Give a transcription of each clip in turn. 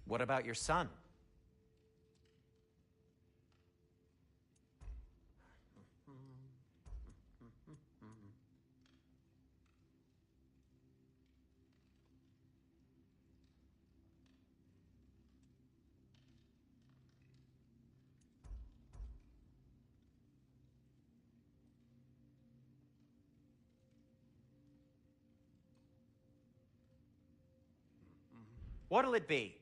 What about your son? What'll it be?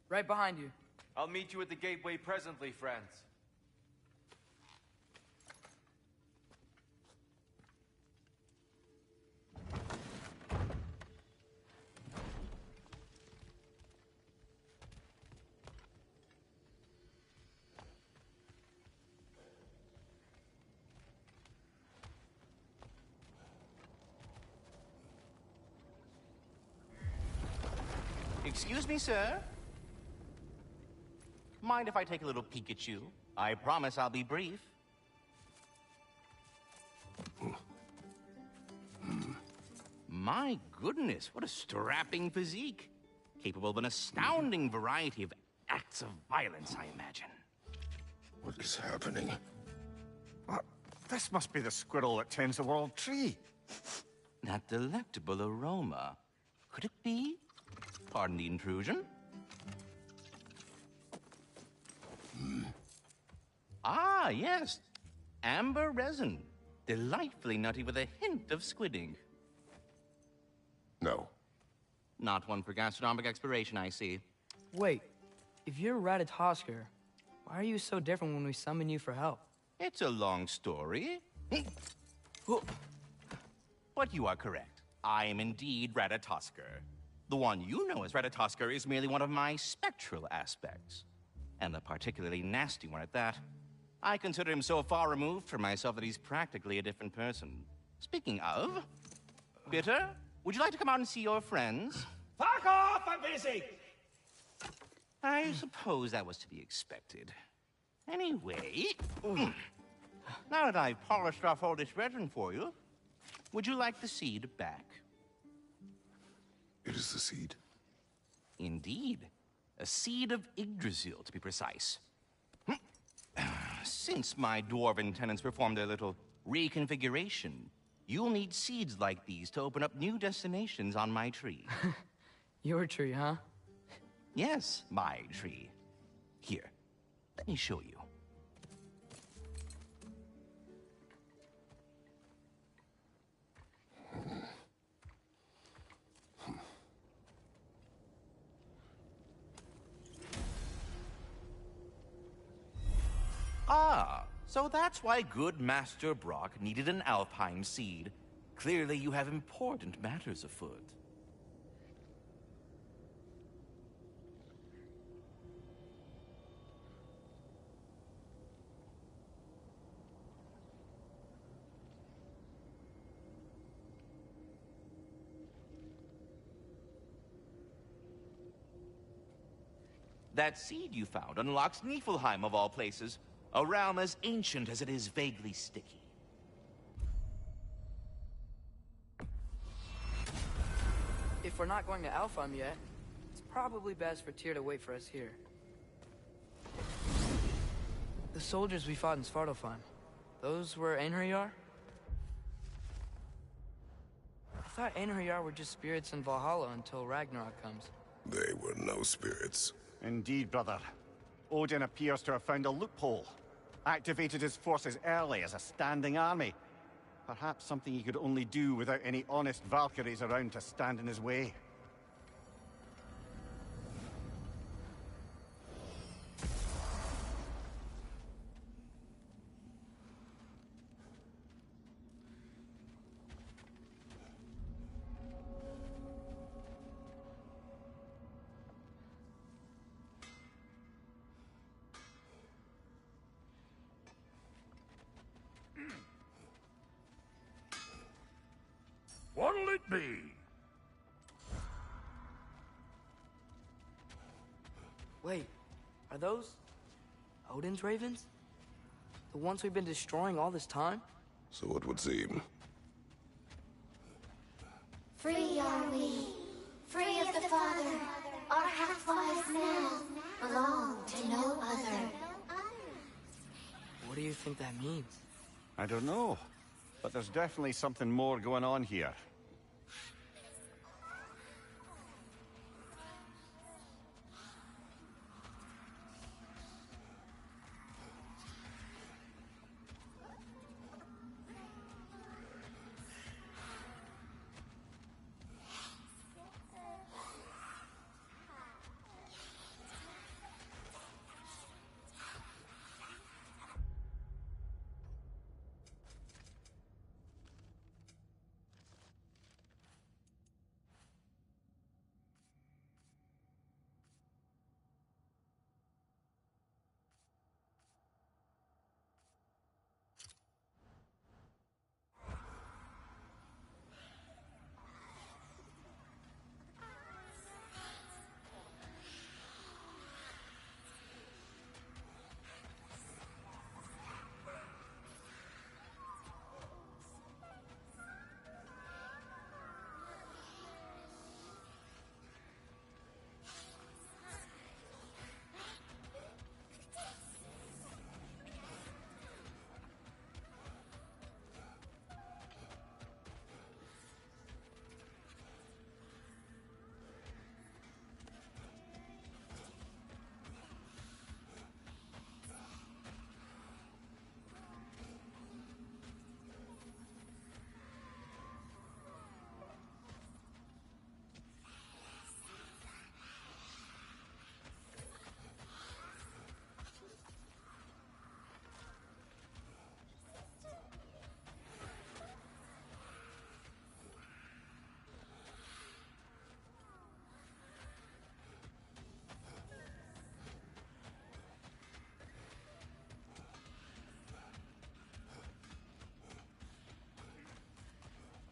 Right behind you. I'll meet you at the gateway presently, friends. Excuse me, sir? Mind if I take a little peek at you? I promise I'll be brief. My goodness, what a strapping physique. Capable of an astounding variety of acts of violence, I imagine. What is happening? This must be the squirrel that tends the world tree. That delectable aroma. Could it be? Pardon the intrusion. Ah, yes. Amber resin. Delightfully nutty with a hint of squid ink. No. Not one for gastronomic exploration, I see. Wait, if you're Ratatosker, why are you so different when we summon you for help? It's a long story. But you are correct. I am indeed Ratatosker. The one you know as Ratatosker is merely one of my spectral aspects. And a particularly nasty one at that. I consider him so far removed from myself that he's practically a different person. Speaking of, Bitter, would you like to come out and see your friends? Fuck off! I'm busy! I suppose that was to be expected. Anyway, now that I've polished off all this resin for you, would you like the seed back? It is the seed. Indeed. A seed of Yggdrasil, to be precise. Since my dwarven tenants performed their little reconfiguration, you'll need seeds like these to open up new destinations on my tree. Your tree, huh? Yes, my tree. Here, let me show you. Ah, so that's why good Master Brock needed an Alpine seed. Clearly you have important matters afoot. That seed you found unlocks Niflheim of all places. A realm as ancient as it is vaguely sticky. If we're not going to Alfheim yet, it's probably best for Tyr to wait for us here. The soldiers we fought in Svartalfheim, those were Einherjar? I thought Einherjar were just spirits in Valhalla until Ragnarok comes. They were no spirits. Indeed, brother. Odin appears to have found a loophole. Activated his forces early as a standing army. Perhaps something he could only do without any honest Valkyries around to stand in his way. What'll it be? Wait, are those Odin's ravens? The ones we've been destroying all this time? So it would seem. Free are we, free of the Father. Our half-lives now belong to no other. What do you think that means? I don't know, but there's definitely something more going on here.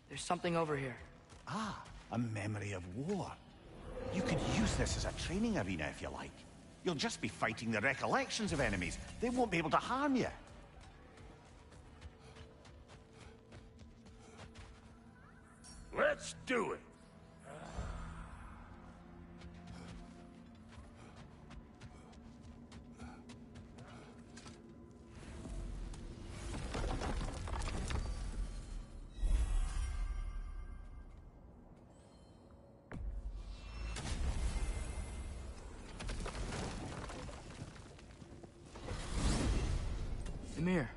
There's something over here. Ah, a memory of war. You could use this as a training arena if you like. You'll just be fighting the recollections of enemies. They won't be able to harm you. Let's do it. Ymir,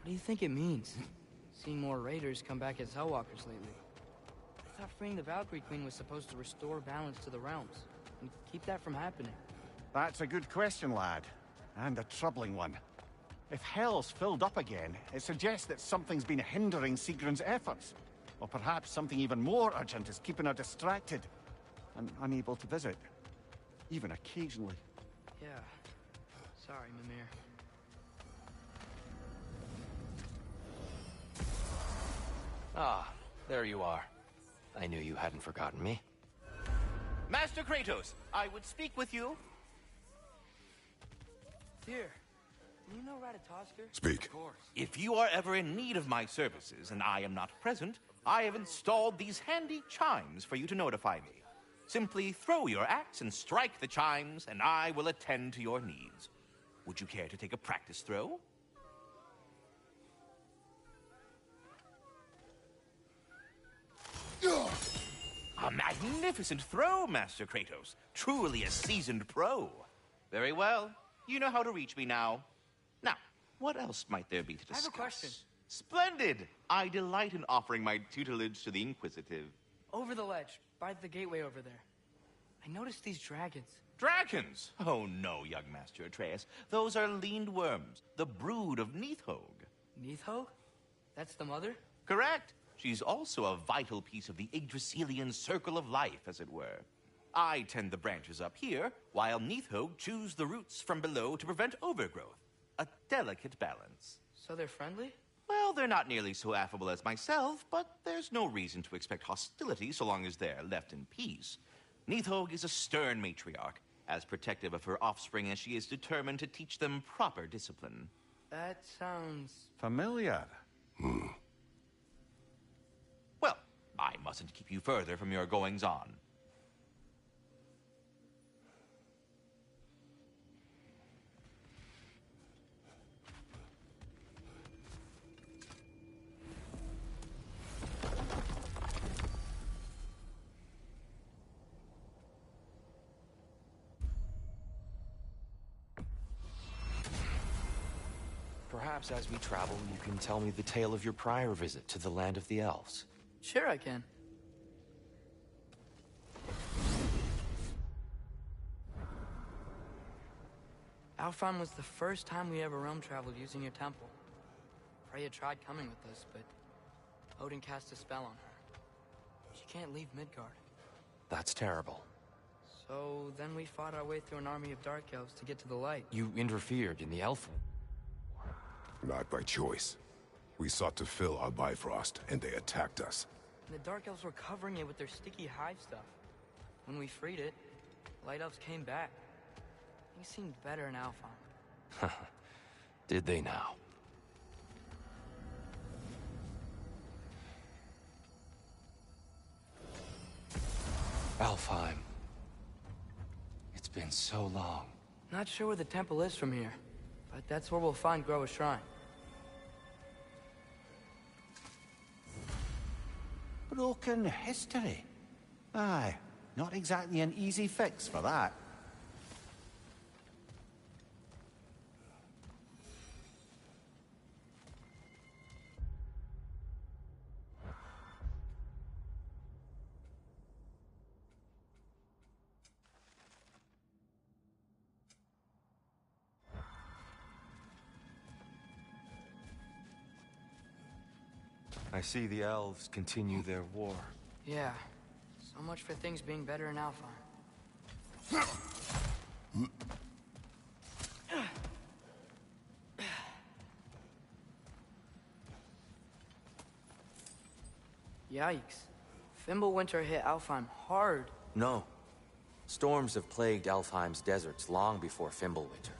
what do you think it means? Seeing more raiders come back as Hellwalkers lately. I thought freeing the Valkyrie Queen was supposed to restore balance to the realms, and keep that from happening. That's a good question, lad. And a troubling one. If Hell's filled up again, it suggests that something's been hindering Sigrun's efforts. Or perhaps something even more urgent is keeping her distracted and unable to visit. Even occasionally. Yeah. Sorry, Mimir. Ah, there you are. I knew you hadn't forgotten me. Master Kratos, I would speak with you. Tyr, do you know Ratatoskr? Speak. If you are ever in need of my services and I am not present, I have installed these handy chimes for you to notify me. Simply throw your axe and strike the chimes, and I will attend to your needs. Would you care to take a practice throw? A magnificent throw, Master Kratos. Truly a seasoned pro. Very well. You know how to reach me now. Now, what else might there be to discuss? I have a question. Splendid! I delight in offering my tutelage to the inquisitive. Over the ledge, by the gateway over there. I noticed these dragons. Dragons? Oh no, young Master Atreus. Those are leaned worms, the brood of Neithhog. Neithhog? That's the mother? Correct. She's also a vital piece of the Yggdrasilian circle of life, as it were. I tend the branches up here, while Neithhog chews the roots from below to prevent overgrowth. A delicate balance. So they're friendly? Well, they're not nearly so affable as myself, but there's no reason to expect hostility so long as they're left in peace. Neithhog is a stern matriarch, as protective of her offspring as she is determined to teach them proper discipline. That sounds... Familiar. Well, I mustn't keep you further from your goings-on. Perhaps as we travel, you can tell me the tale of your prior visit to the land of the elves. Sure I can. Alfheim was the first time we ever realm traveled using your temple. Freya tried coming with us, but Odin cast a spell on her. She can't leave Midgard. That's terrible. So then we fought our way through an army of dark elves to get to the light. You interfered in the elf... Not by choice. We sought to fill our Bifrost, and they attacked us. And the dark elves were covering it with their sticky hive stuff. When we freed it, light elves came back. Things seemed better in Alfheim. Did they now? Alfheim. It's been so long. Not sure where the temple is from here, but that's where we'll find Groa's shrine. Broken history. Aye, not exactly an easy fix for that. I see the elves continue their war. Yeah, so much for things being better in Alfheim. Yikes. Fimbulwinter hit Alfheim hard. No. Storms have plagued Alfheim's deserts long before Fimbulwinter.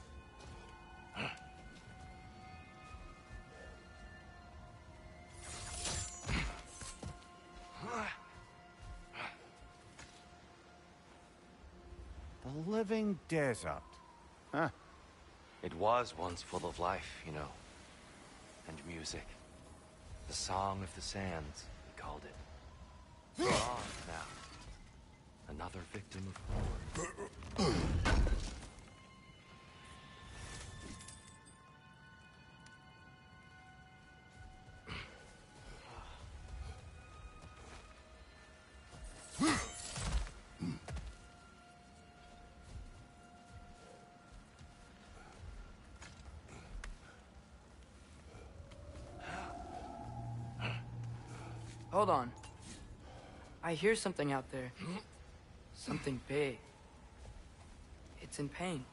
The living desert. Huh. It was once full of life, you know. And music. The Song of the Sands, we called it. Gone now. Another victim of war. Hold on. I hear something out there. Something big. It's in pain.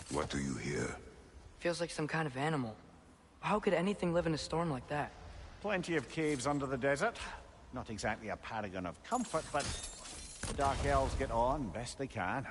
What do you hear? Feels like some kind of animal. How could anything live in a storm like that? Plenty of caves under the desert. Not exactly a paragon of comfort, but the Dark Elves get on best they can.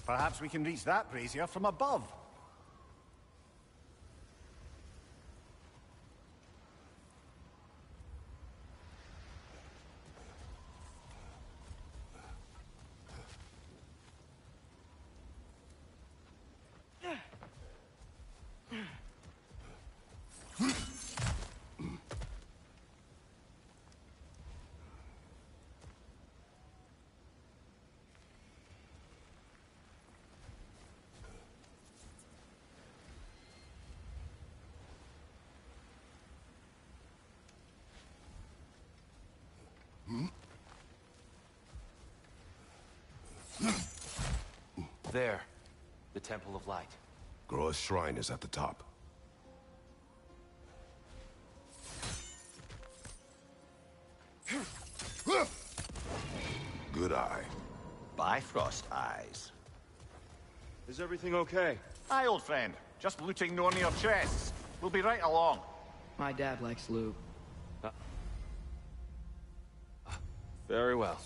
Perhaps we can reach that brazier from above. There. The Temple of Light. Groa's shrine is at the top. Good eye. Bifrost eyes. Is everything okay? Aye, old friend. Just looting no near chests. We'll be right along. My dad likes loot. Very well.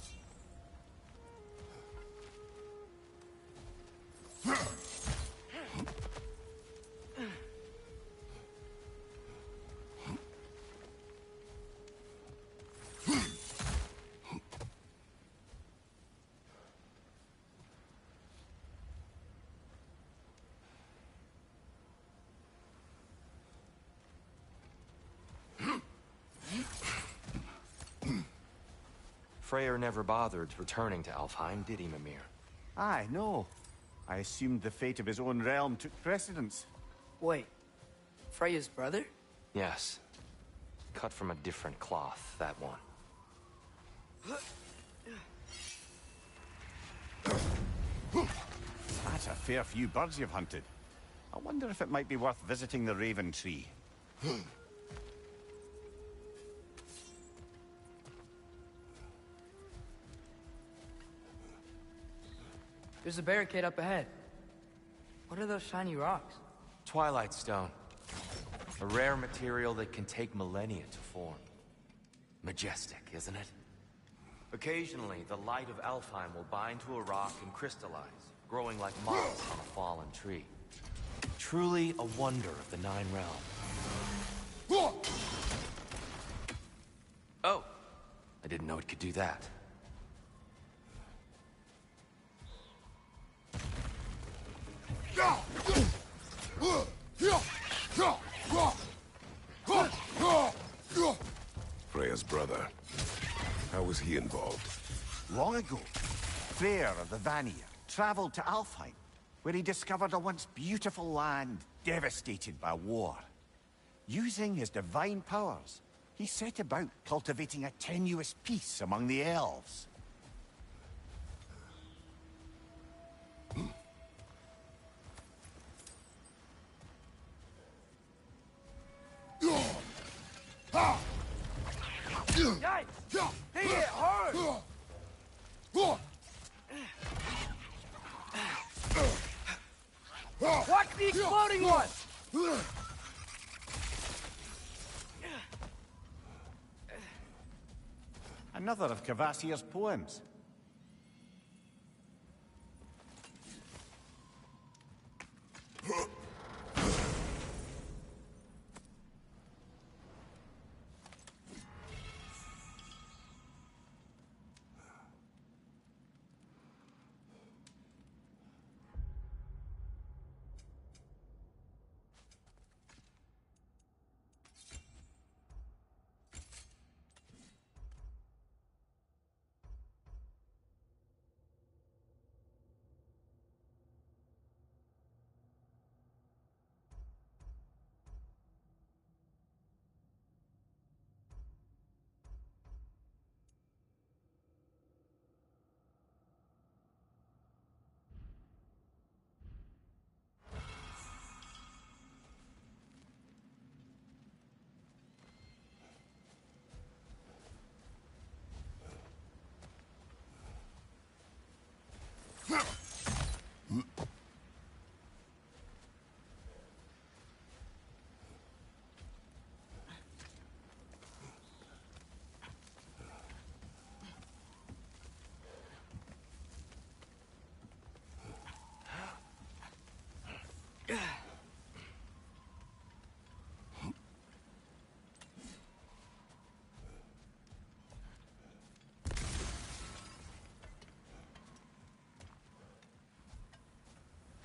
Freyr never bothered returning to Alfheim, did he, Mimir? Aye, no. I assumed the fate of his own realm took precedence. Wait, Freya's brother? Yes. Cut from a different cloth, that one. That's a fair few birds you've hunted. I wonder if it might be worth visiting the Raven Tree. There's a barricade up ahead. What are those shiny rocks? Twilight Stone. A rare material that can take millennia to form. Majestic, isn't it? Occasionally, the light of Alfheim will bind to a rock and crystallize, growing like moss on a fallen tree. Truly a wonder of the Nine Realms. Oh! I didn't know it could do that. Freya's brother. How was he involved? Long ago, Freyr of the Vanir traveled to Alfheim, where he discovered a once beautiful land devastated by war. Using his divine powers, he set about cultivating a tenuous peace among the elves. Yikes! He hit hard! Watch the exploding one! Another of Kvasir's poems.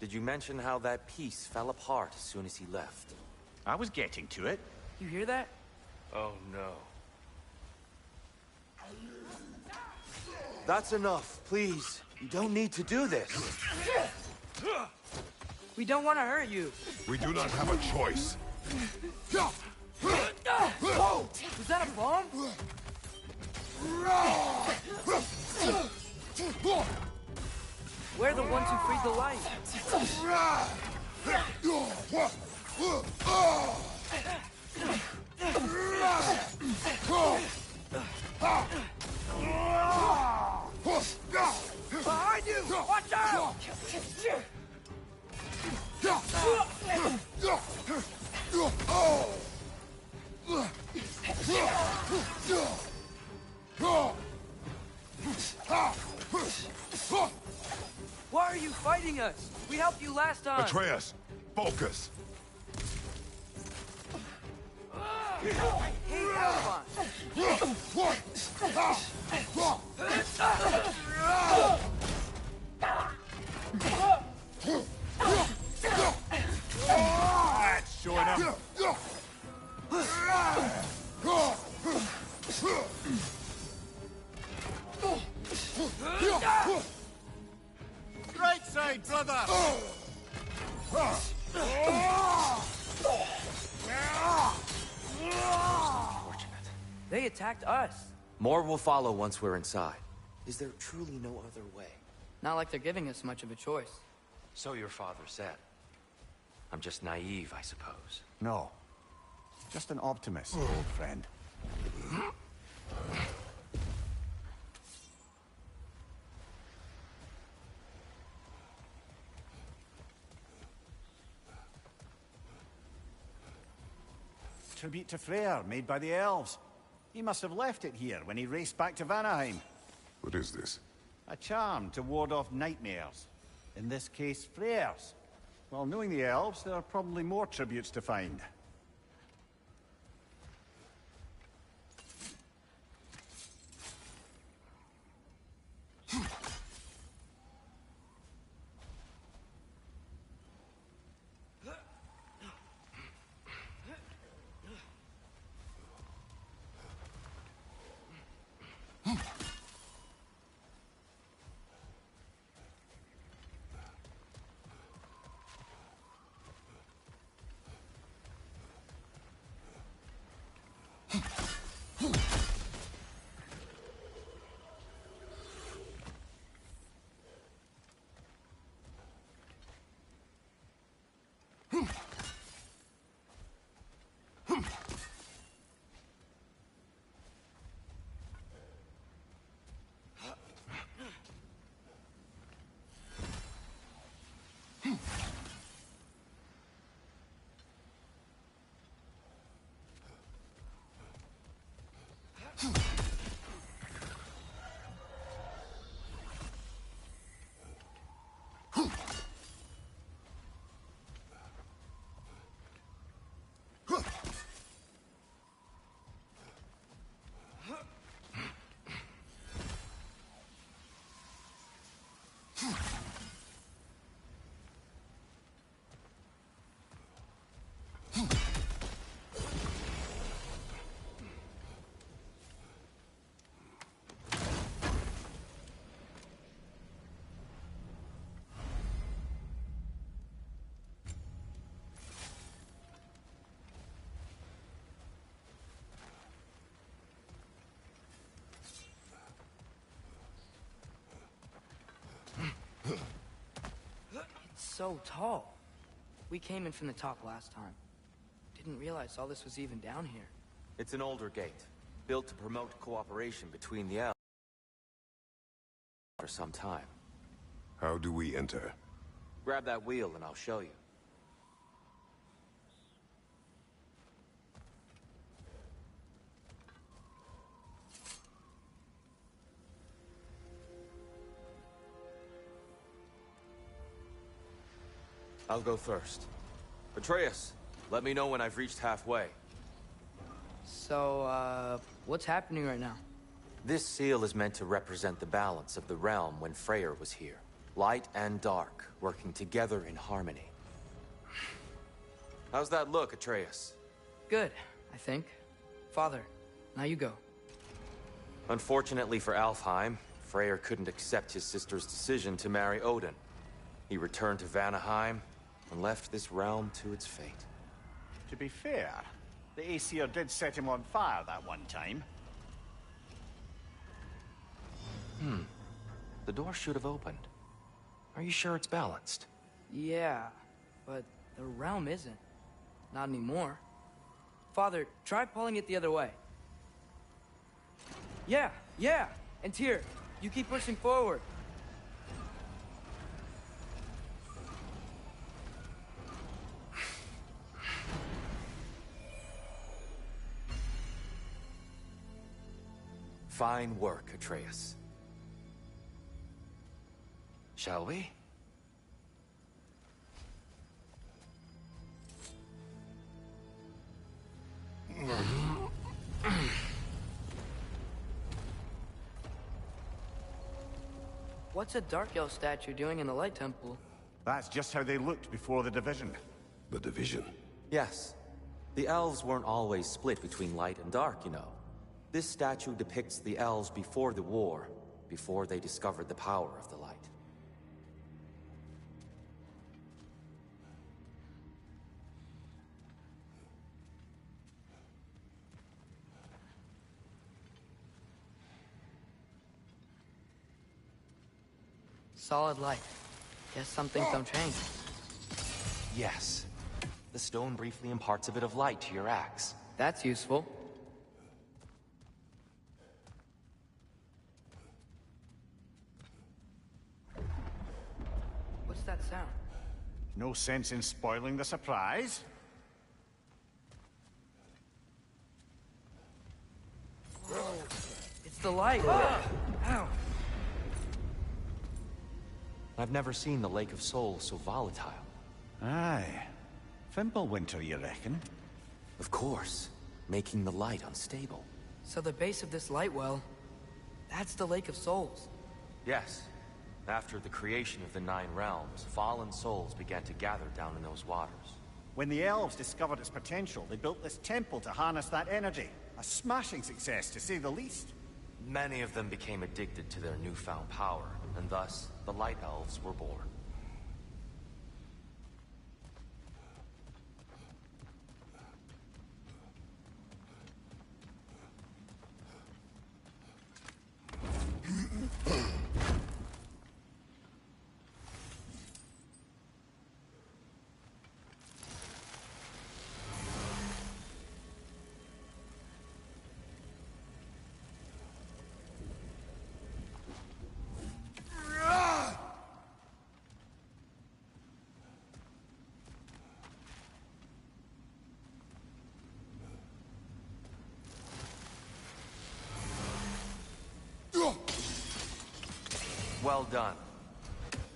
Did you mention how that piece fell apart as soon as he left? I was getting to it. You hear that? Oh no. That's enough, please. You don't need to do this. We don't want to hurt you. We do not have a choice. Whoa! Was that a bomb? We're the ones who freed the light. Behind you! Watch out! Why are you fighting us? We helped you last time. Atreus, focus. Hey, Alphonse. That's showing up. Right side, brother! Unfortunate. They attacked us. More will follow once we're inside. Is there truly no other way? Not like they're giving us much of a choice. So your father said. I'm just naive, I suppose. No. Just an optimist, old friend. Tribute to Freyr, made by the elves. He must have left it here when he raced back to Vanaheim. What is this? A charm to ward off nightmares. In this case, Freyr's. Well, knowing the elves, there are probably more tributes to find. So tall. We came in from the top last time. Didn't realize all this was even down here. It's an older gate, built to promote cooperation between the elves for some time. How do we enter? Grab that wheel and I'll show you. I'll go first. Atreus, let me know when I've reached halfway. So, what's happening right now? This seal is meant to represent the balance of the realm when Freyr was here. Light and dark, working together in harmony. How's that look, Atreus? Good, I think. Father, now you go. Unfortunately for Alfheim, Freyr couldn't accept his sister's decision to marry Odin. He returned to Vanaheim and left this realm to its fate. To be fair, the Aesir did set him on fire that one time. The door should have opened. Are you sure it's balanced? Yeah, but the realm isn't. Not anymore. Father, try pulling it the other way. Yeah! And Tyr, you keep pushing forward. Fine work, Atreus. Shall we? What's a Dark Elf statue doing in the Light Temple? That's just how they looked before the division. The division. Yes. The elves weren't always split between light and dark, you know. This statue depicts the elves before the war, before they discovered the power of the light. Solid light. Guess some things don't change. Yes. The stone briefly imparts a bit of light to your axe. That's useful. What's that sound? No sense in spoiling the surprise. It's the light! Ow! I've never seen the Lake of Souls so volatile. Aye. Fimbulwinter, you reckon? Of course. Making the light unstable. So the base of this light well, that's the Lake of Souls. Yes. After the creation of the Nine Realms, fallen souls began to gather down in those waters. When the elves discovered its potential, they built this temple to harness that energy. A smashing success, to say the least. Many of them became addicted to their newfound power, and thus, the Light Elves were born. Well done.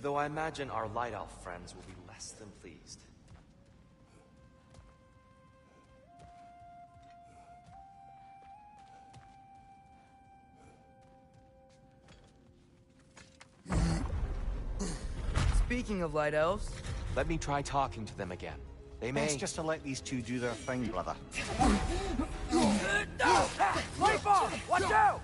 Though I imagine our Light Elf friends will be less than pleased. Speaking of Light Elves... Let me try talking to them again. They may... Best just to let these two do their thing, brother. Light bomb! Watch out!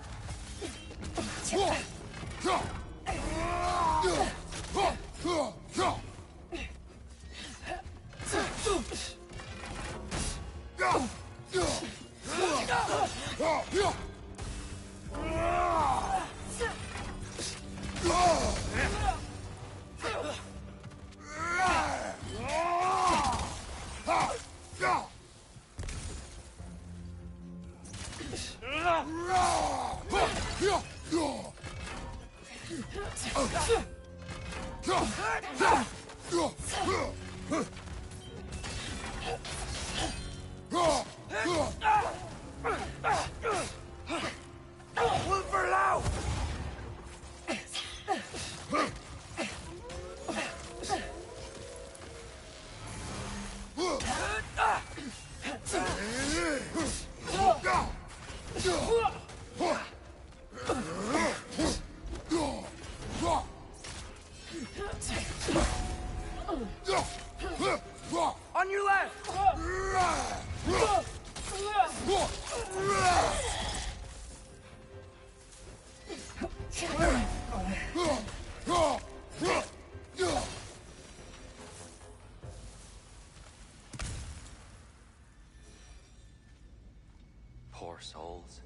Poor souls.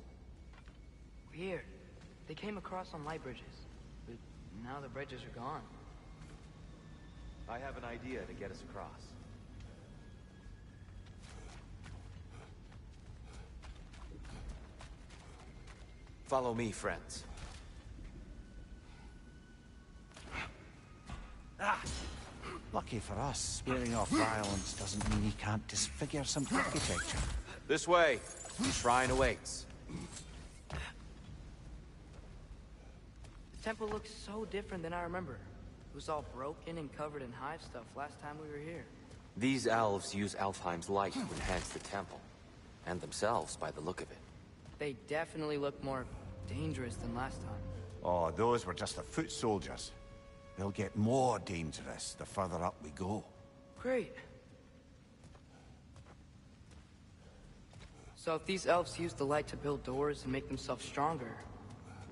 Weird. They came across on light bridges, but now the bridges are gone. I have an idea to get us across. Follow me, friends. Lucky for us, sparing off violence doesn't mean he can't disfigure some architecture. This way. The shrine awaits. The temple looks so different than I remember. It was all broken and covered in hive stuff last time we were here. These elves use Alfheim's light to enhance the temple. And themselves, by the look of it. They definitely look more dangerous than last time. Oh, those were just the foot soldiers. They'll get more dangerous the further up we go. Great. So if these elves use the light to build doors and make themselves stronger,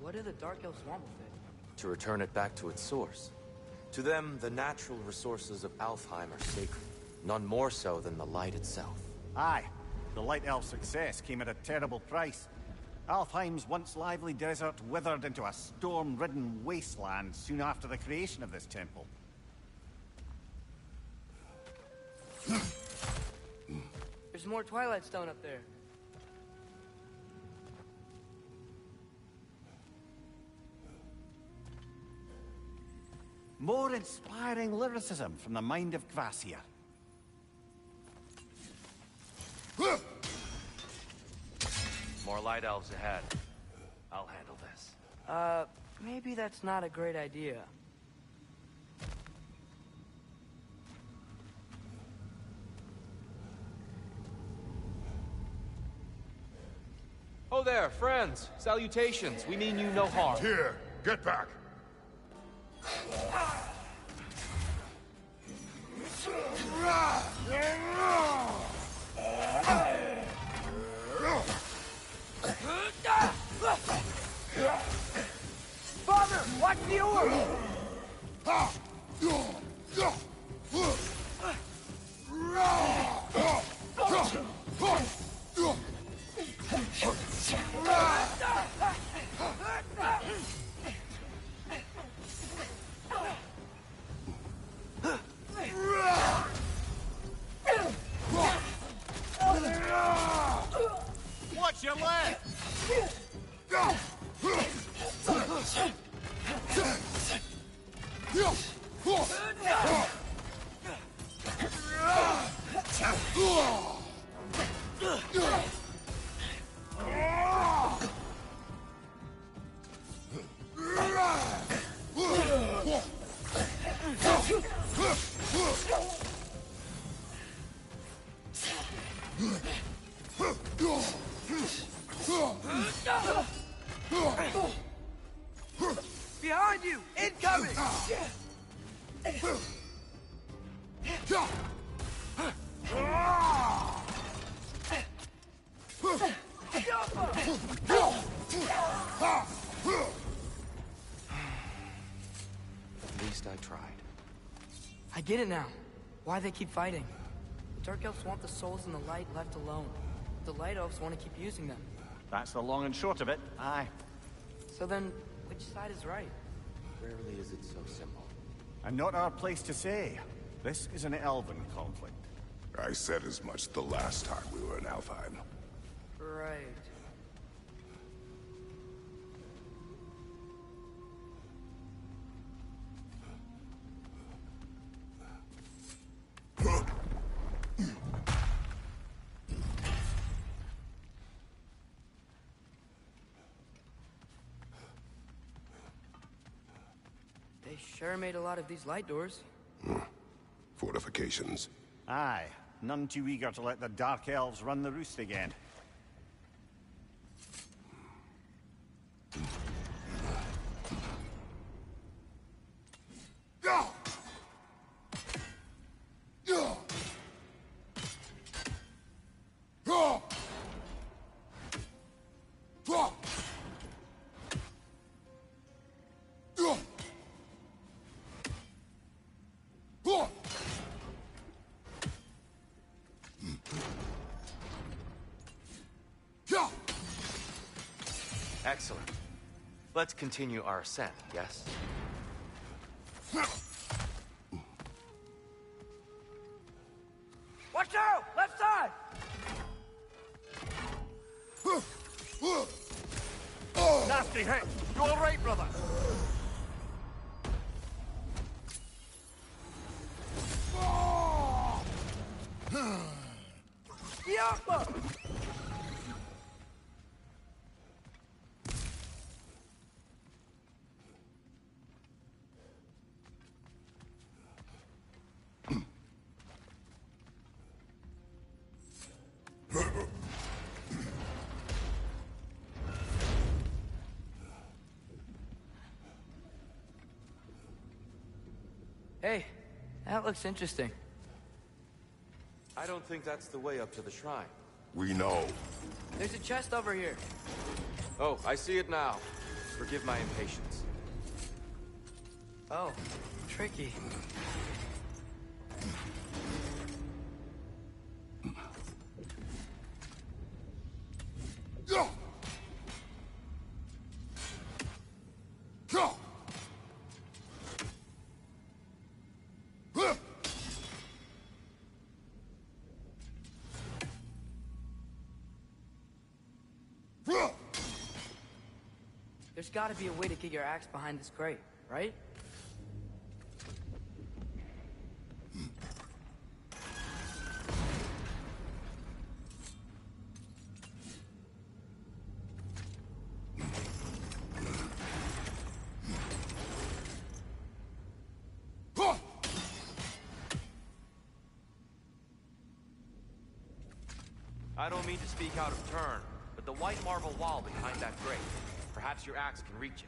what do the Dark Elves want with it? To return it back to its source. To them, the natural resources of Alfheim are sacred. None more so than the light itself. Aye. The Light Elf's success came at a terrible price. Alfheim's once lively desert withered into a storm-ridden wasteland soon after the creation of this temple. There's more Twilight Stone up there. More inspiring lyricism from the mind of Kvasir. More light elves ahead. I'll handle this. Maybe that's not a great idea. Oh there, friends. Salutations. We mean you no harm. Here, get back. Father, watch the orb! Watch your left! Behind you! Incoming! At least I tried. I get it now. Why they keep fighting. The Dark Elves want the souls in the light left alone. The Light Elves want to keep using them. That's the long and short of it, aye. So then, which side is right? Rarely is it so simple. And not our place to say. This is an elven conflict. I said as much the last time we were in Alfheim. Right. They sure made a lot of these light doors. Fortifications. Aye. None too eager to let the Dark Elves run the roost again. Excellent. Let's continue our ascent, yes? Watch out! Left side! Nasty hit! You alright, brother? Diablo! Hey, that looks interesting. I don't think that's the way up to the shrine. We know. There's a chest over here. Oh, I see it now. Forgive my impatience. Oh, tricky. There's gotta be a way to get your axe behind this crate, right? I don't mean to speak out of turn, but the white marble wall behind that grate. Perhaps your axe can reach it.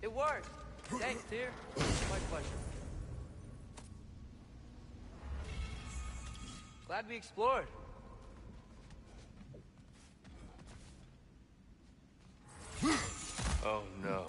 It worked! Thanks, dear. My pleasure. Glad we explored. Oh no.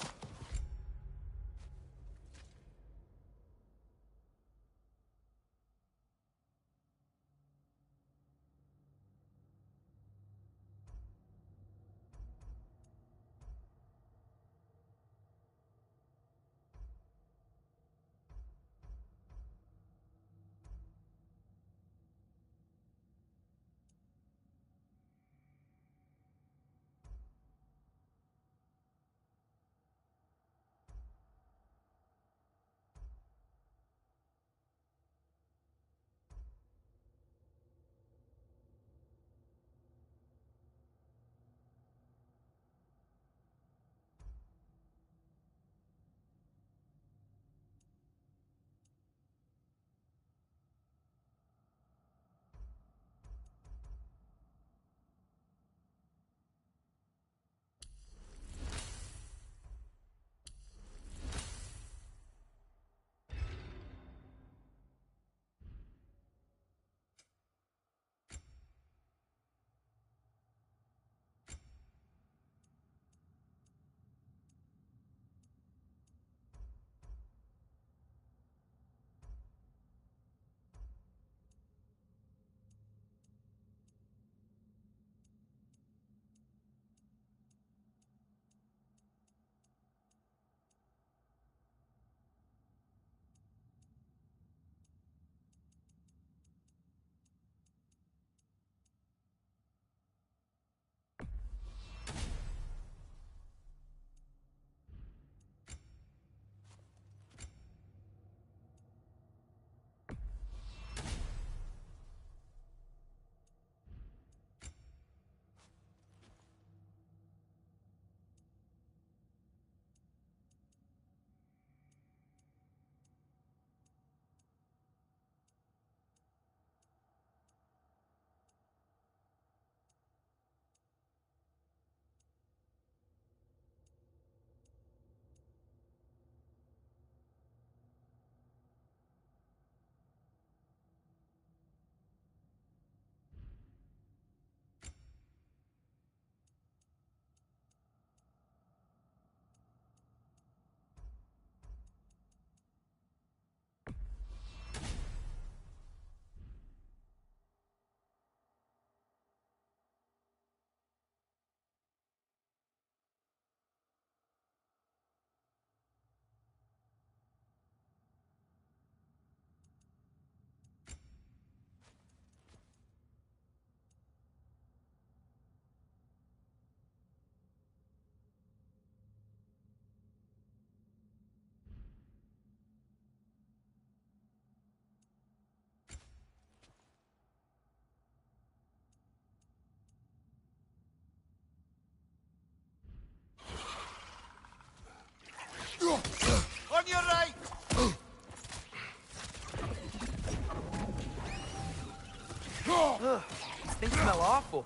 Things smell awful.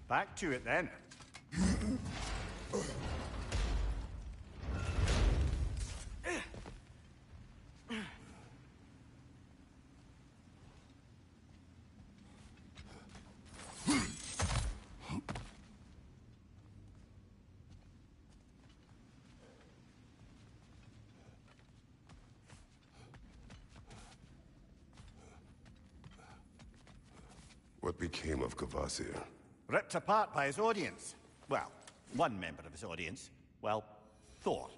Back to it then. What became of Kvasir? Ripped apart by his audience. Well, one member of his audience. Well, Thor.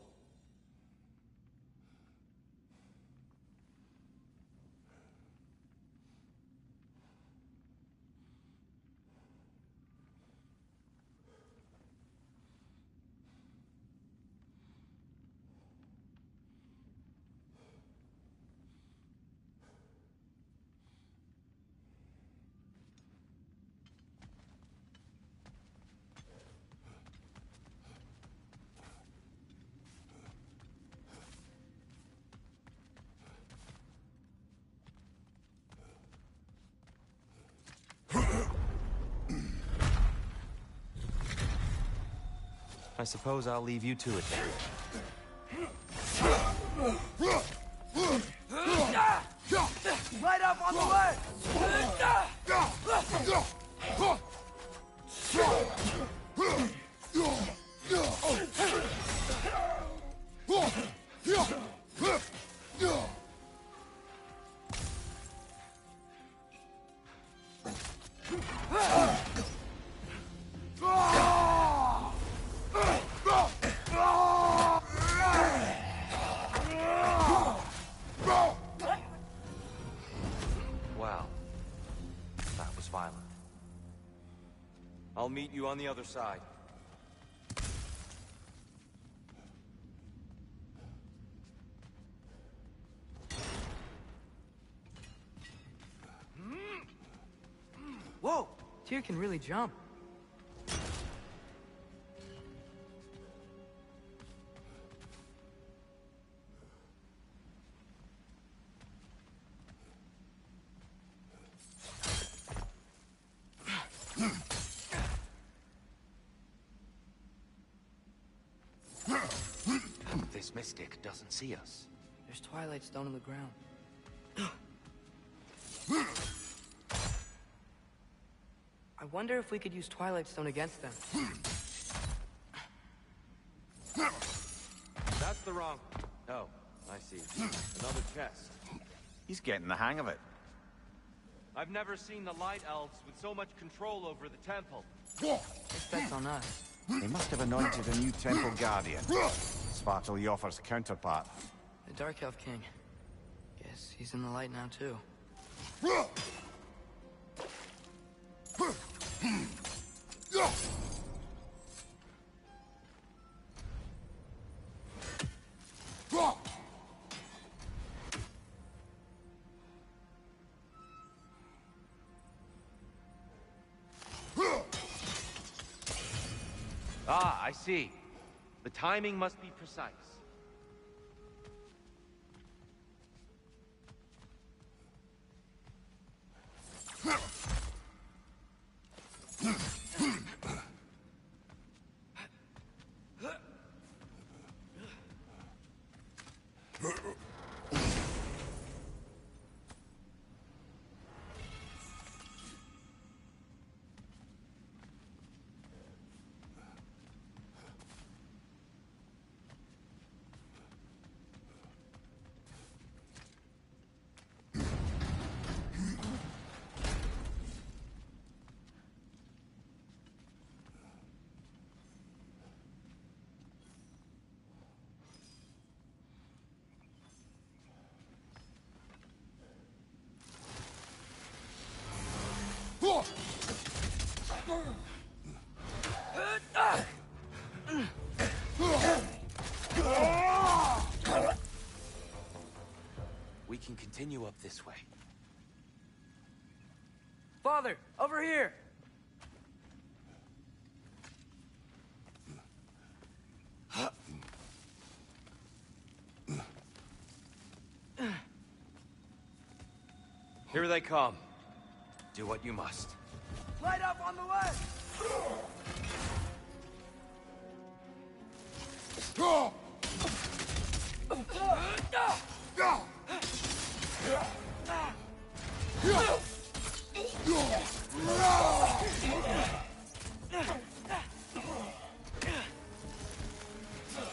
I suppose I'll leave you to it then. Right up on the leg! Wow. That was violent. I'll meet you on the other side. Whoa! Tyr can really jump. This mystic doesn't see us. There's Twilight Stone on the ground. I wonder if we could use Twilight Stone against them. That's the wrong... Oh, I see. Another chest. He's getting the hang of it. I've never seen the Light Elves with so much control over the temple. Guess that's on us. They must have anointed a new temple guardian. Svartal Jofr's counterpart. The Dark Elf King. Guess he's in the light now, too. Ah, I see. The timing must be precise. We can continue up this way. Father, over here! Here they come. Do what you must. Light up on the way!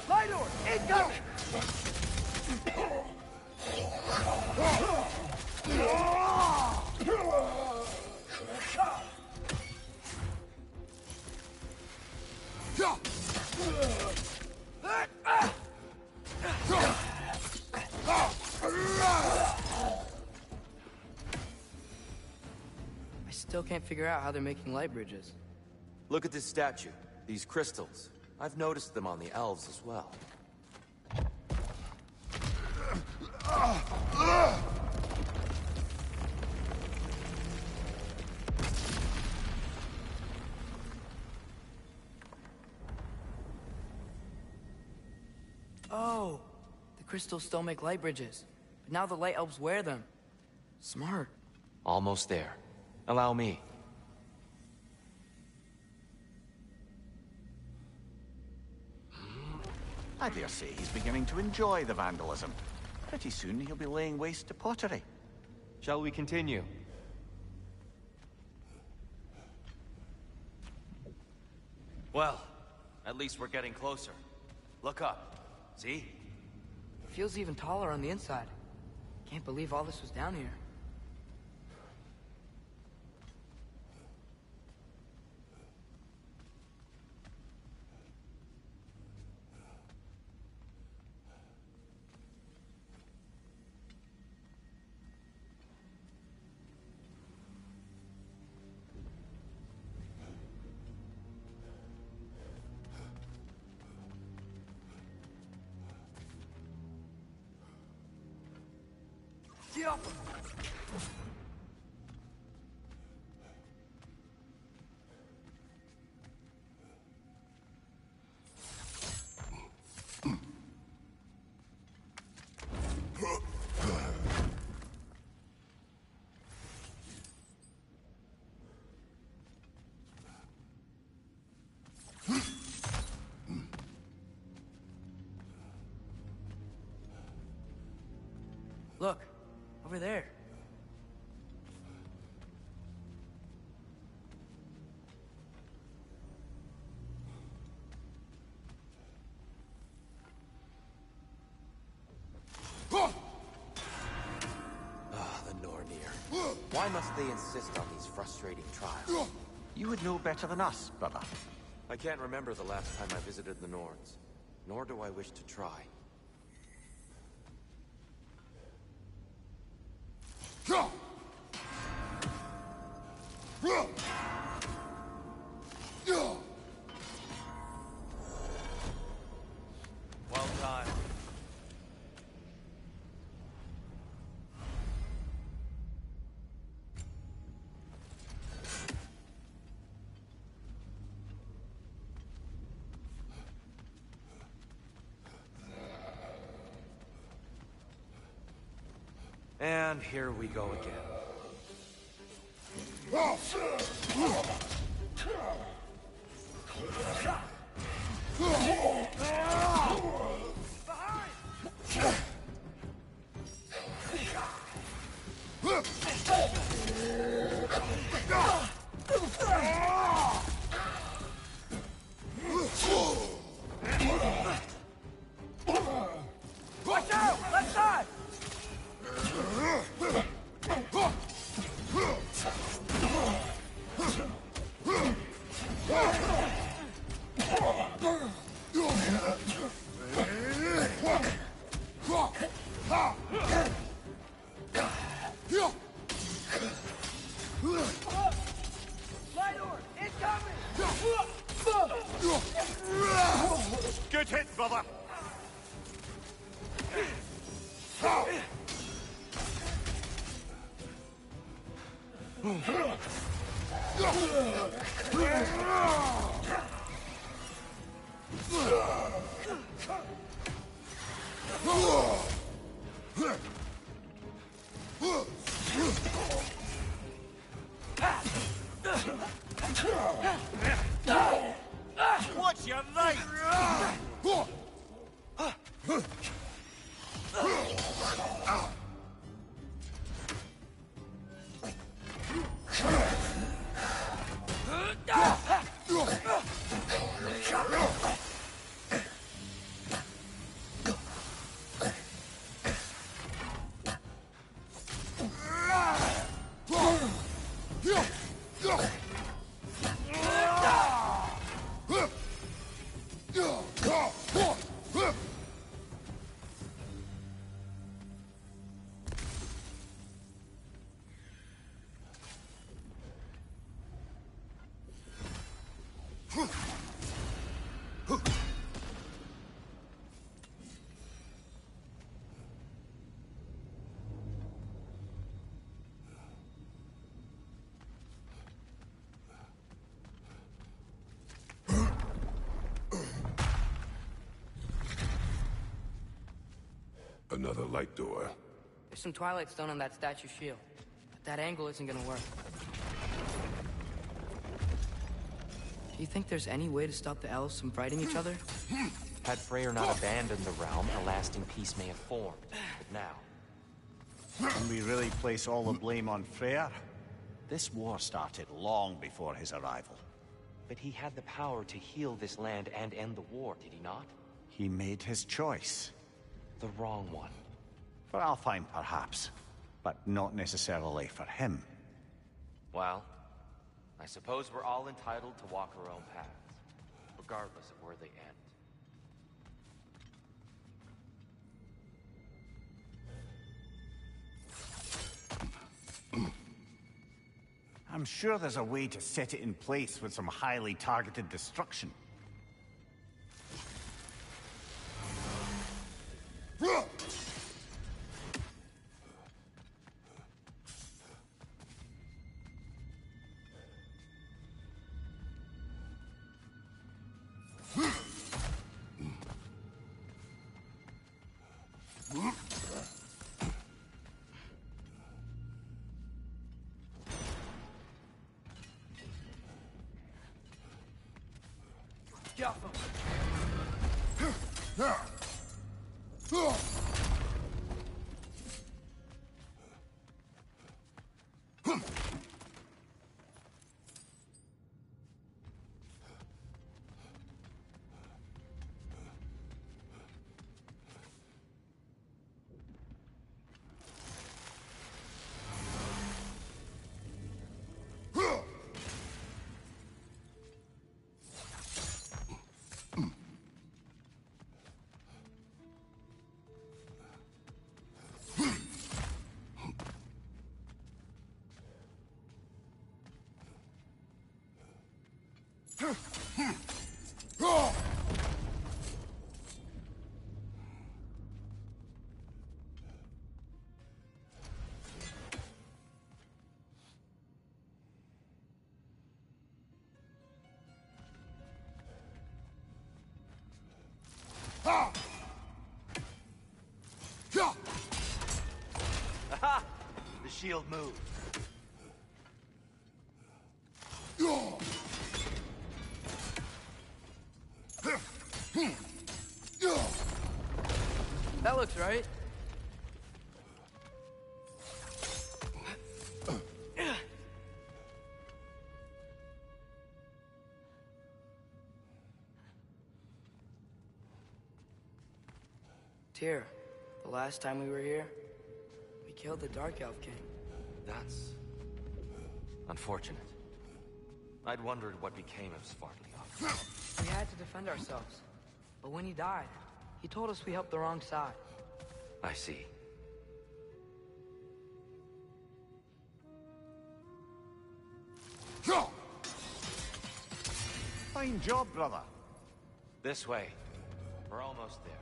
Light order! Incoming! I still can't figure out how they're making light bridges. Look at this statue. These crystals. I've noticed them on the elves as well. Oh, the crystals still make light bridges, but now the light elves wear them. Smart. Almost there. Allow me. I dare say he's beginning to enjoy the vandalism. Pretty soon he'll be laying waste to pottery. Shall we continue? Well, at least we're getting closer. Look up. See? It feels even taller on the inside. Can't believe all this was down here. Get up! Look, over there. The Nornir. Why must they insist on these frustrating trials? You would know better than us, brother. I can't remember the last time I visited the Norns, nor do I wish to try. Well done. And here we go again. Watch out! Left side! Good hit, brother! What's your name? Another light door. There's some Twilight Stone on that statue shield, but that angle isn't gonna work. Do you think there's any way to stop the elves from fighting each other? Had Freyr not abandoned the realm, a lasting peace may have formed. But now, Can we really place all the blame on Freyr? This war started long before his arrival. but he had the power to heal this land and end the war, did he not? He made his choice. The wrong one. For Alfheim, perhaps. But not necessarily for him. Well, I suppose we're all entitled to walk our own paths, regardless of where they end. I'm sure there's a way to set it in place with some highly targeted destruction. Aha! The shield moved. That looks right. Tyr, the last time we were here, we killed the Dark Elf King. That's unfortunate. I'd wondered what became of Svartalfheim. We had to defend ourselves. But when he died, he told us we helped the wrong side. I see. Fine job, brother. This way. We're almost there.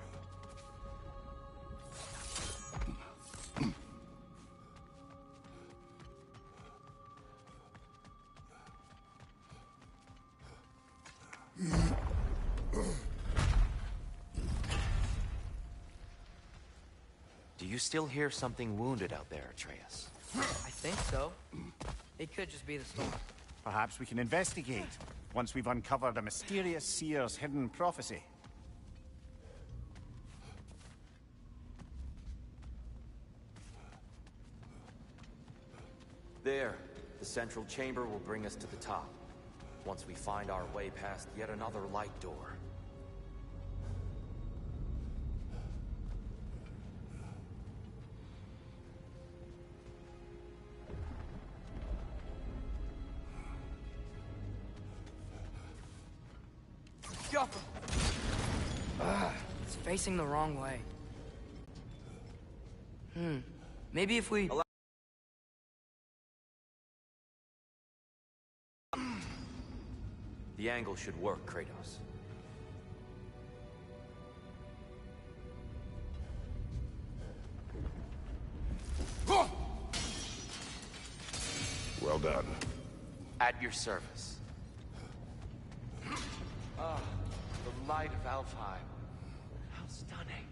still hear something wounded out there, Atreus? I think so. It could just be the storm. Perhaps we can investigate, once we've uncovered a mysterious seer's hidden prophecy. There. The central chamber will bring us to the top. Once we find our way past yet another light door. It's facing the wrong way. Maybe if we... The angle should work, Kratos. Well done. At your service. Ah, the light of Alfheim. How stunning.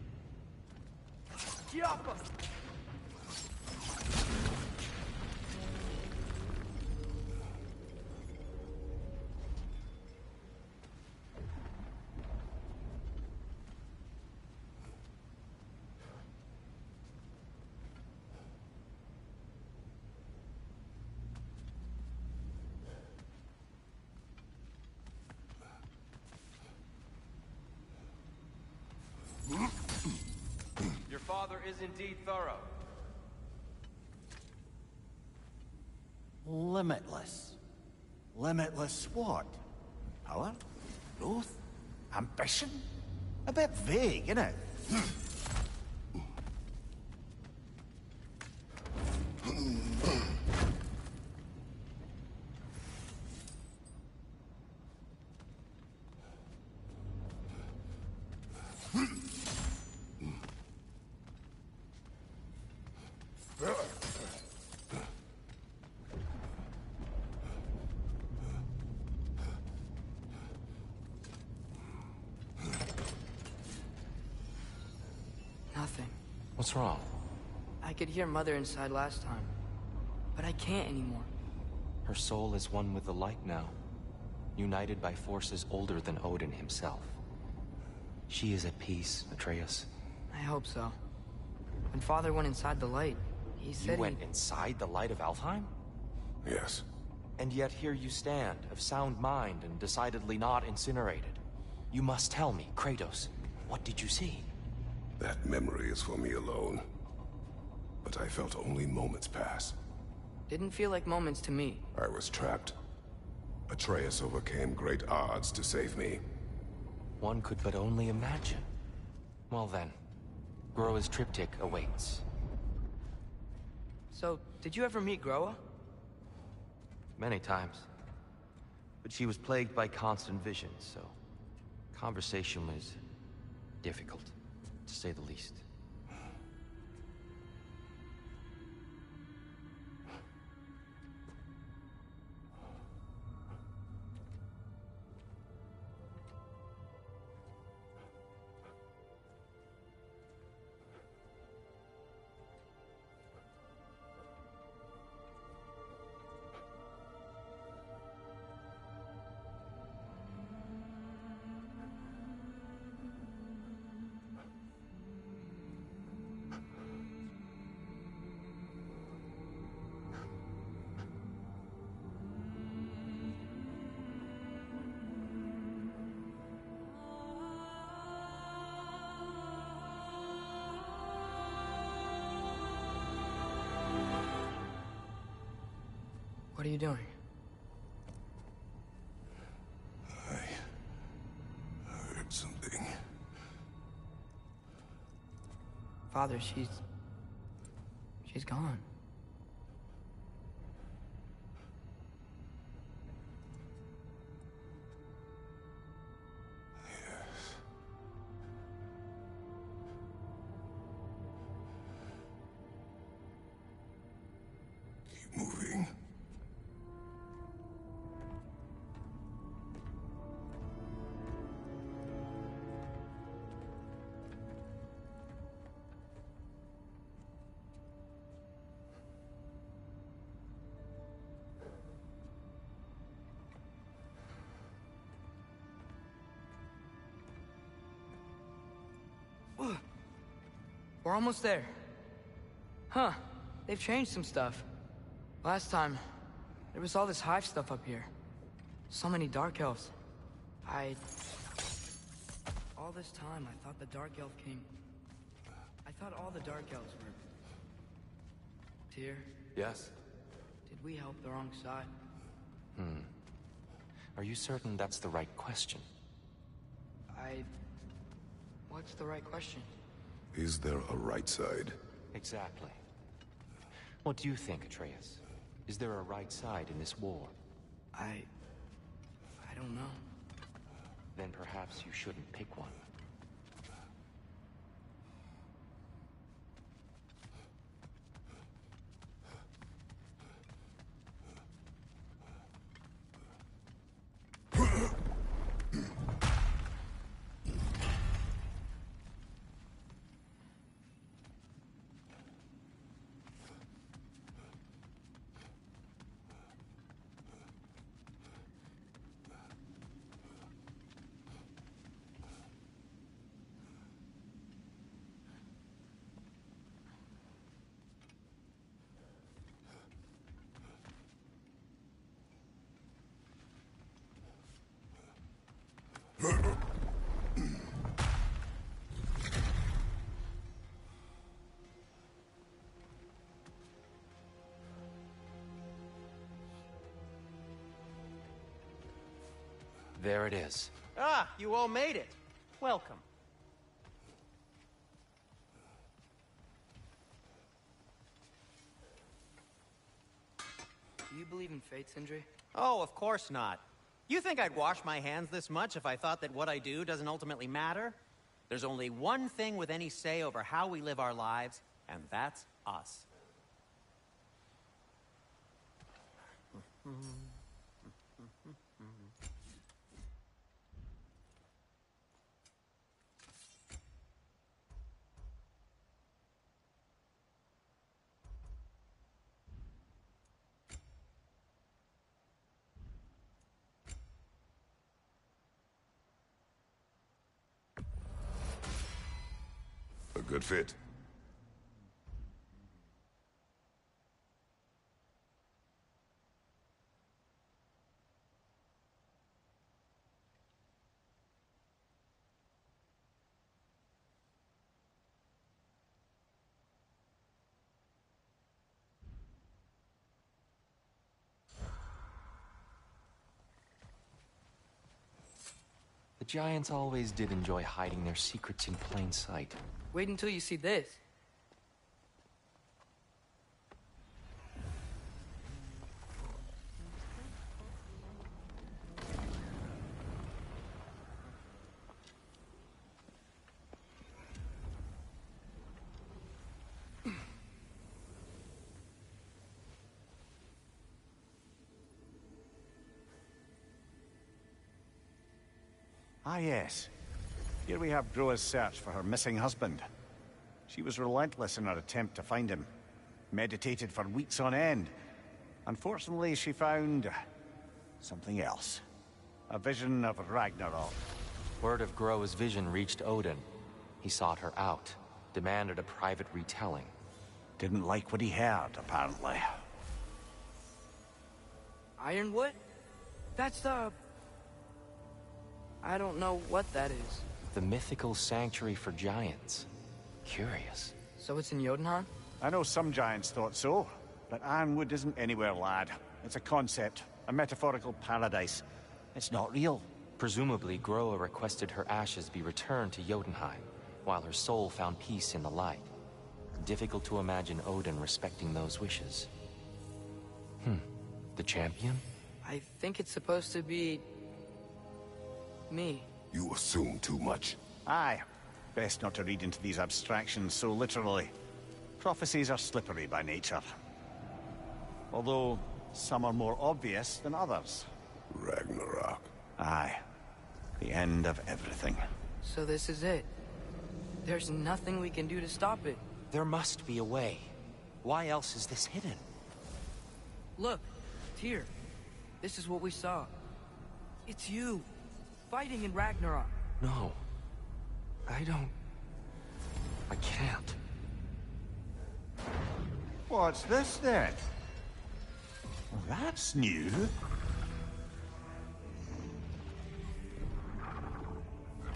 Your father is indeed thorough. Limitless. Limitless what? Power? Growth? Ambition? A bit vague, innit? Nothing. What's wrong? I could hear Mother inside last time, but I can't anymore. Her soul is one with the light now, united by forces older than Odin himself. She is at peace, Atreus. I hope so. When Father went inside the light, he said You went inside the light of Alfheim? Yes. And yet here you stand, of sound mind and decidedly not incinerated. You must tell me, Kratos, what did you see? That memory is for me alone. But I felt only moments pass. Didn't feel like moments to me. I was trapped. Atreus overcame great odds to save me. One could but only imagine. Well then, Groa's triptych awaits. So, did you ever meet Groa? Many times. But she was plagued by constant visions, so conversation was difficult, to say the least. What are you doing? I heard something. Father, she's gone. Keep moving. We're almost there. Huh. They've changed some stuff. Last time, there was all this hive stuff up here. So many Dark Elves. All this time, I thought the Dark Elf King... I thought all the Dark Elves were... Tyr, Yes? did we help the wrong side? Are you certain that's the right question? What's the right question? Is there a right side? Exactly. What do you think, Atreus? Is there a right side in this war? I don't know. Then perhaps you shouldn't pick one. There it is. Ah, you all made it. Welcome. Do you believe in fate, Sindri? Oh, of course not. You think I'd wash my hands this much if I thought that what I do doesn't ultimately matter? There's only one thing with any say over how we live our lives, and that's us. A good fit. The Giants always did enjoy hiding their secrets in plain sight. Wait until you see this. Ah, yes. Here we have Groa's search for her missing husband. She was relentless in her attempt to find him. Meditated for weeks on end. Unfortunately, she found... something else. A vision of Ragnarok. Word of Groa's vision reached Odin. He sought her out, demanded a private retelling. Didn't like what he heard, apparently. Ironwood? That's the... I don't know what that is. The mythical sanctuary for giants. Curious. So it's in Jotunheim? I know some giants thought so, but Ironwood isn't anywhere, lad. It's a concept, a metaphorical paradise. It's not real. Presumably, Groa requested her ashes be returned to Jotunheim, while her soul found peace in the light. Difficult to imagine Odin respecting those wishes. The champion? I think it's supposed to be... me. You assume too much. Aye. Best not to read into these abstractions so literally. Prophecies are slippery by nature. Although, some are more obvious than others. Ragnarok. Aye. The end of everything. So this is it. There's nothing we can do to stop it. There must be a way. Why else is this hidden? Look, Tyr. This is what we saw. It's you, fighting in Ragnarok. No. I can't. What's this then? Well, that's new.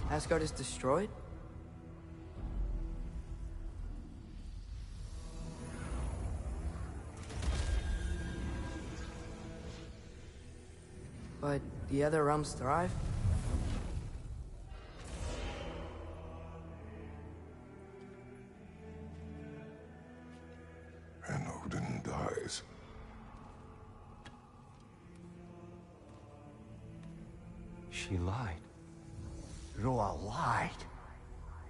Asgard is destroyed? But the other realms thrive? And Odin dies. She lied. Roa lied?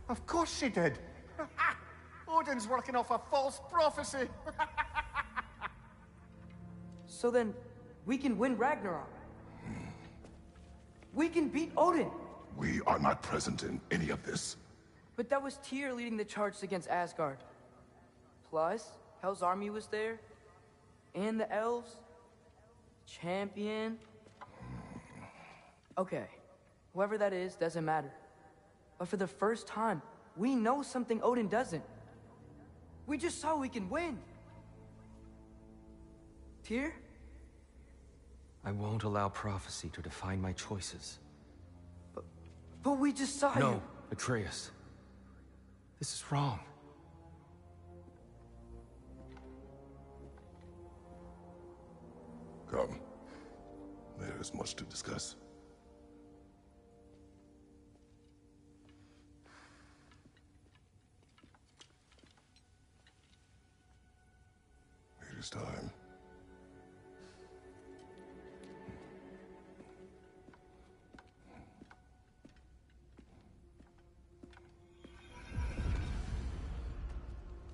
Of course she did. Odin's working off a false prophecy. So then, we can win Ragnarok. We can beat Odin. We are not present in any of this. But that was Tyr leading the charge against Asgard. Plus, Hel's army was there. And the elves. Champion. Okay. Whoever that is, doesn't matter. But for the first time, we know something Odin doesn't. We just saw we can win. Tyr? I won't allow prophecy to define my choices. But we just saw you. No, Atreus. This is wrong. Come. There is much to discuss. It is time.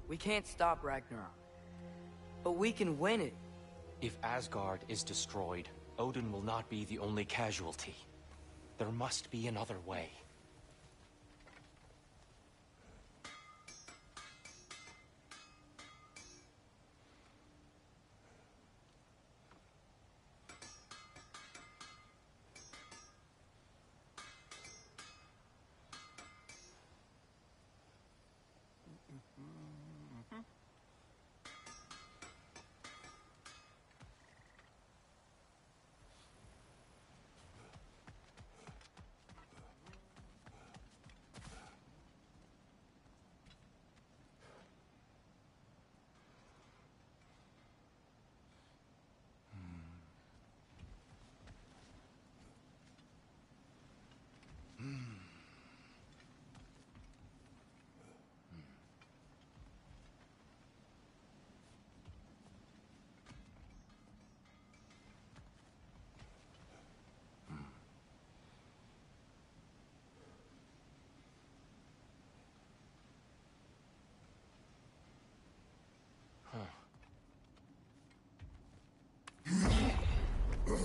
We can't stop Ragnarok. But we can win it. If Asgard is destroyed, Odin will not be the only casualty. There must be another way.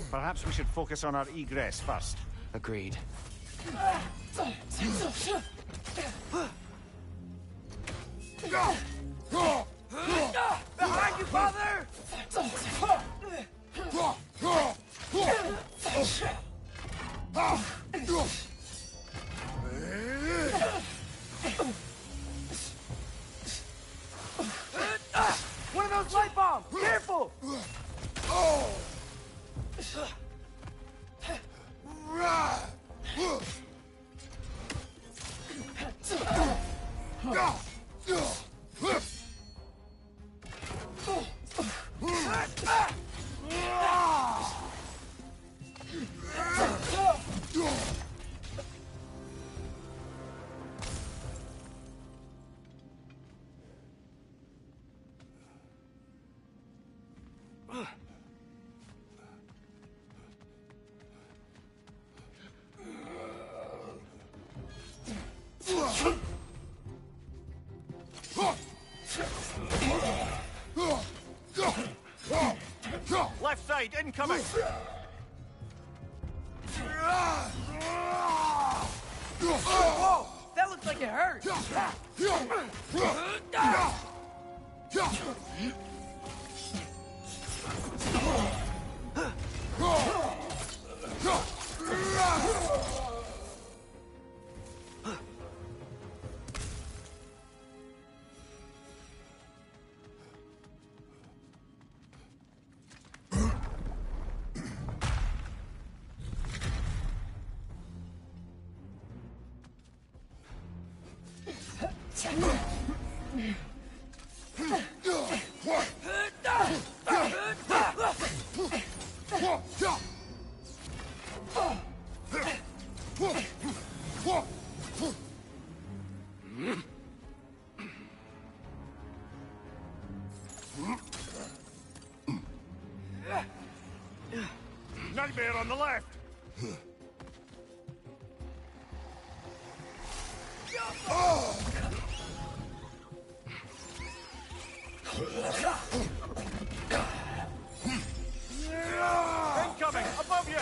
Perhaps we should focus on our egress first. Agreed. Behind you, father! One of those light bombs! Careful! Left side, incoming! Whoa! That looks like it hurt! Nightmare on the left! Incoming! Above you!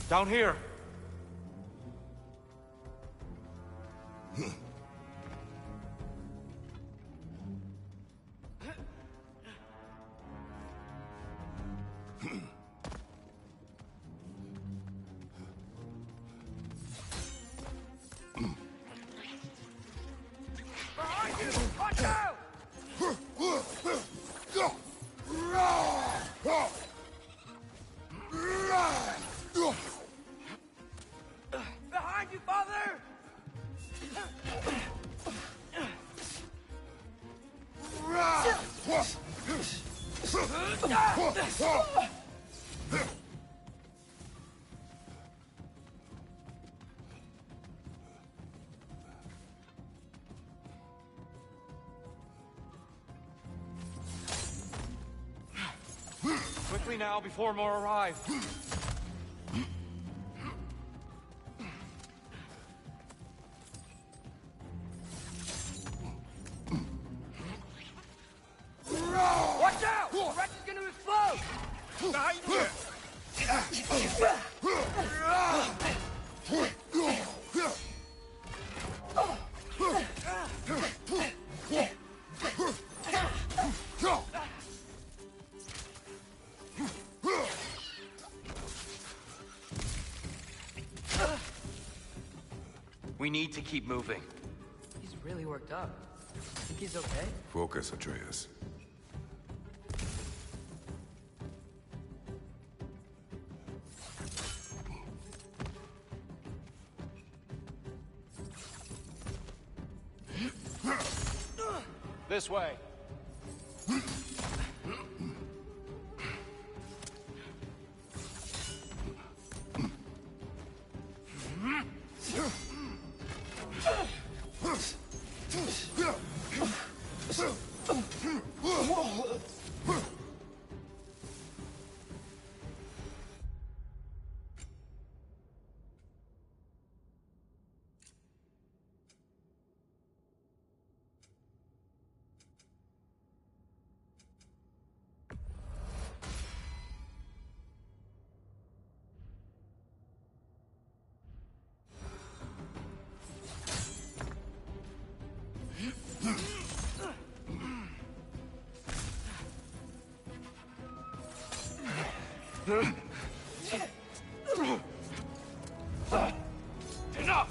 Down here. Watch out! Behind you, father! Quickly now, before more arrive. Watch out! The wreck is gonna explode! Behind you! We need to keep moving. He's really worked up. Think he's okay? Focus, Atreus. This way. Enough!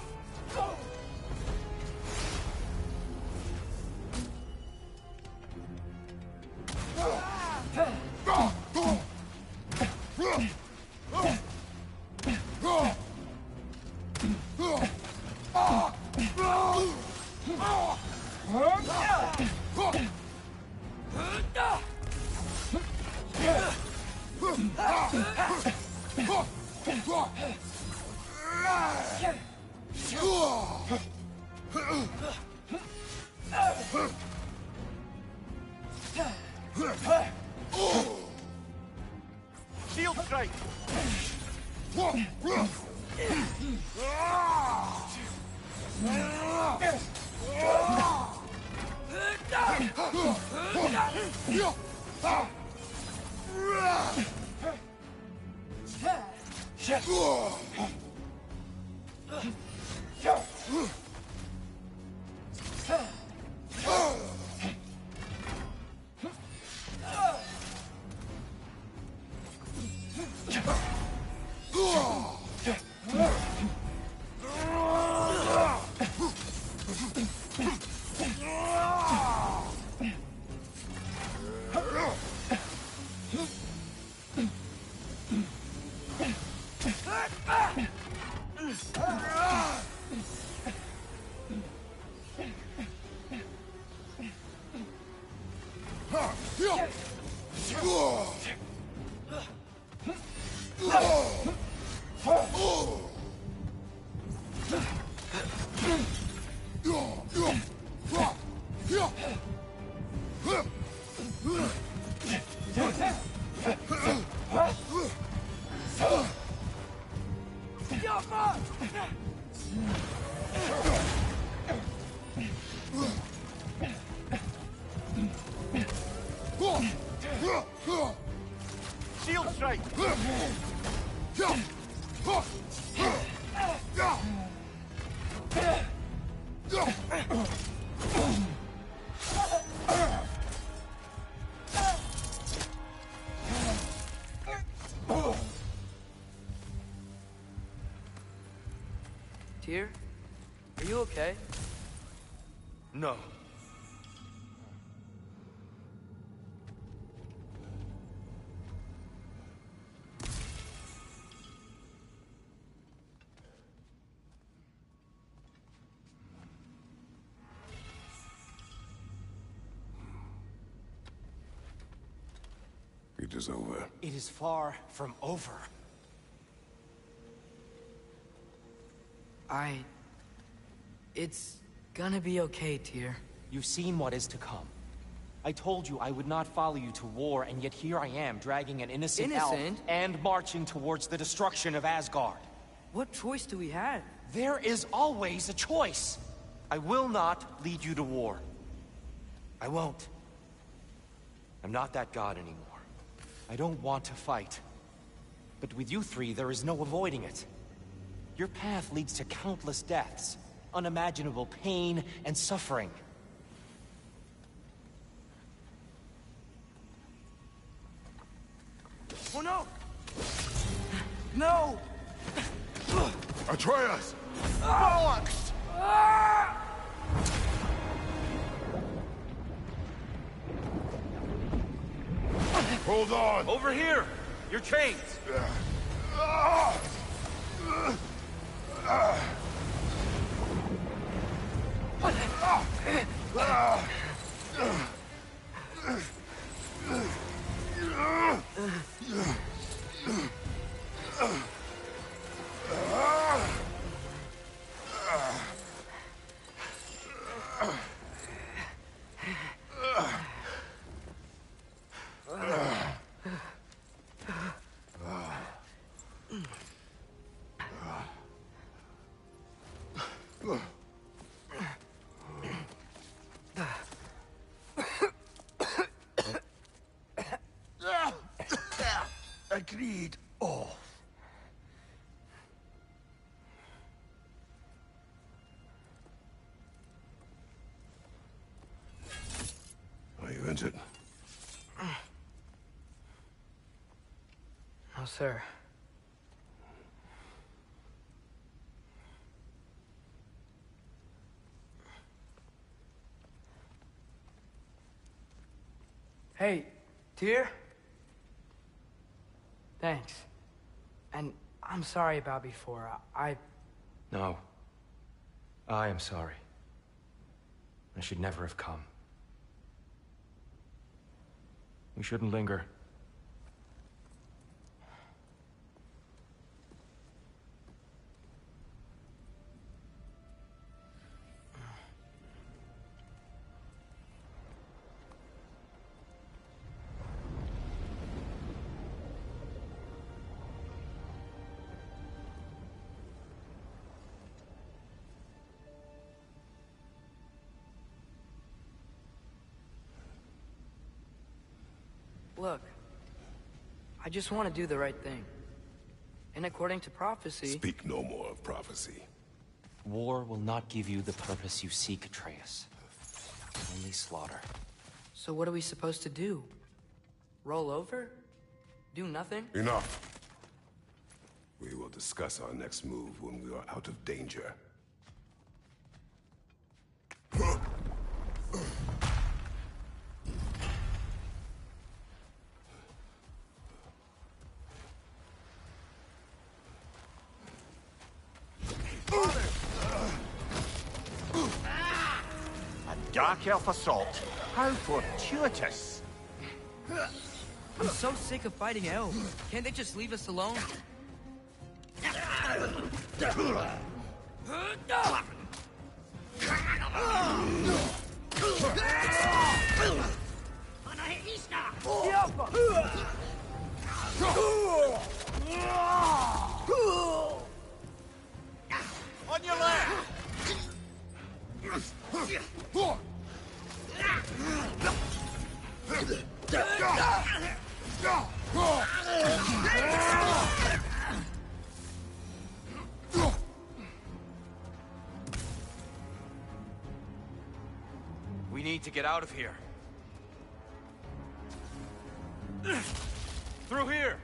Shield strike! Shield strike! Tyr? Are you okay? No. It is over. It is far from over. It's gonna be okay, Tyr. You've seen what is to come. I told you I would not follow you to war, and yet here I am, dragging an innocent elf and marching towards the destruction of Asgard. What choice do we have? There is always a choice. I will not lead you to war. I won't. I'm not that god anymore. I don't want to fight. But with you three, there is no avoiding it. Your path leads to countless deaths, unimaginable pain and suffering. Oh no! No! Atreus! Bollocks! Hold on! Over here! Your chains! Agreed. Oh. Are you injured? No, sir. Hey, Tyr? Thanks. And I'm sorry about before. No. I am sorry. I should never have come. We shouldn't linger. Look, I just want to do the right thing. And according to prophecy... Speak no more of prophecy. War will not give you the purpose you seek, Atreus. Only slaughter. So what are we supposed to do? Roll over? Do nothing? Enough. We will discuss our next move when we are out of danger. Dark elf assault. How fortuitous. I'm so sick of fighting elves. Can't they just leave us alone? On your We need to get out of here. Through here!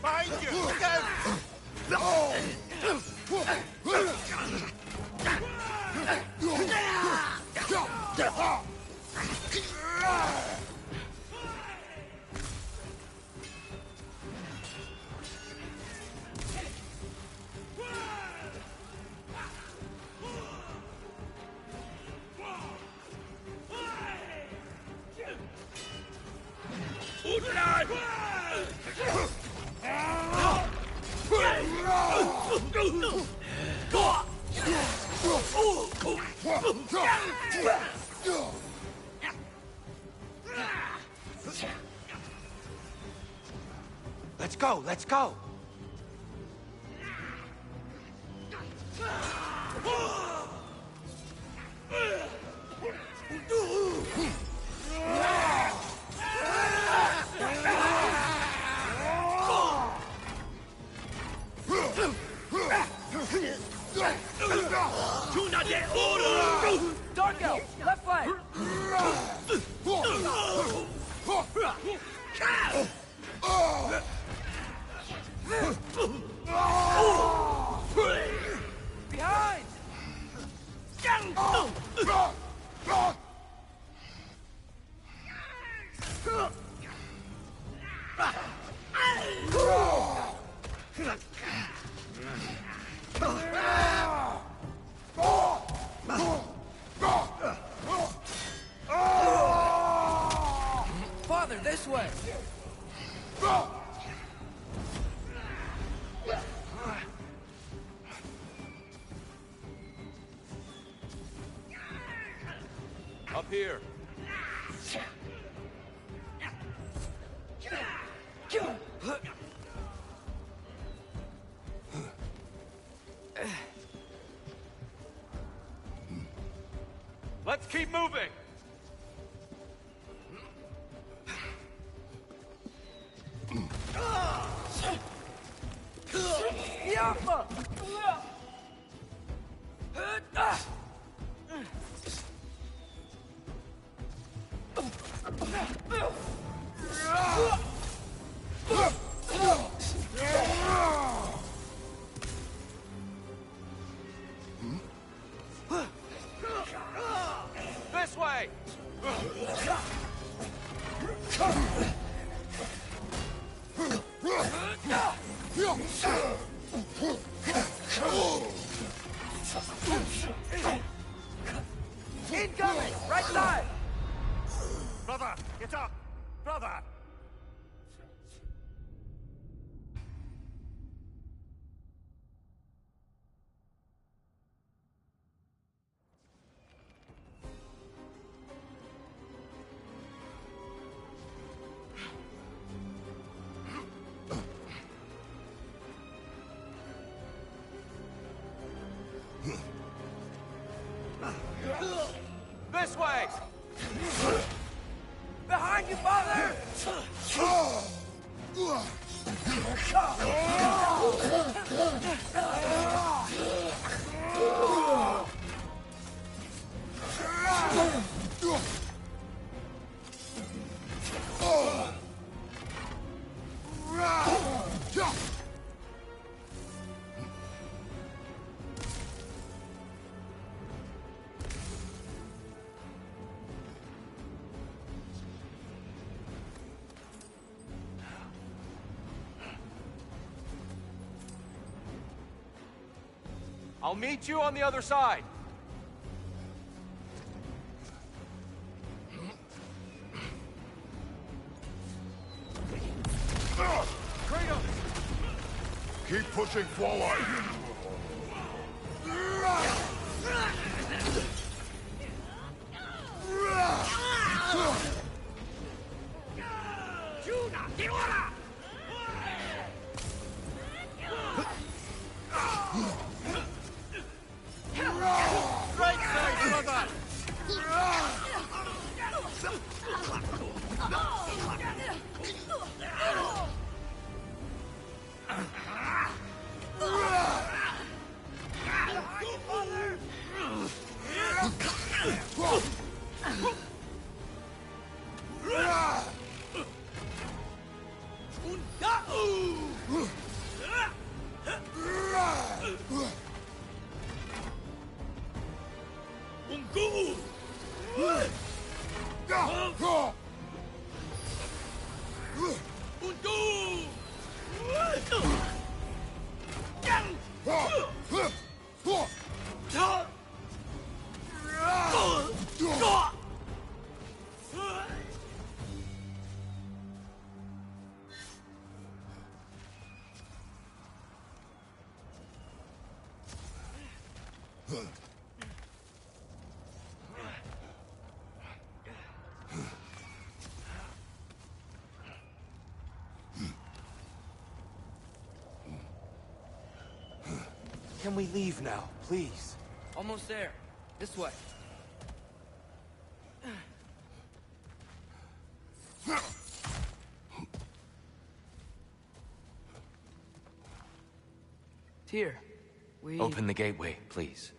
Behind you! Look out! Let's go, let's go! Dark Elf, left flank! Behind! Father, this way! Up here. Let's keep moving! Yaffa! This way! Incoming! Right side! Brother, get up! Brother! This way! Behind you, father! I'll meet you on the other side. Kratos! Keep pushing forward! Right side, brother! Can we leave now, please? Almost there. This way. Tyr, we... Open the gateway, please.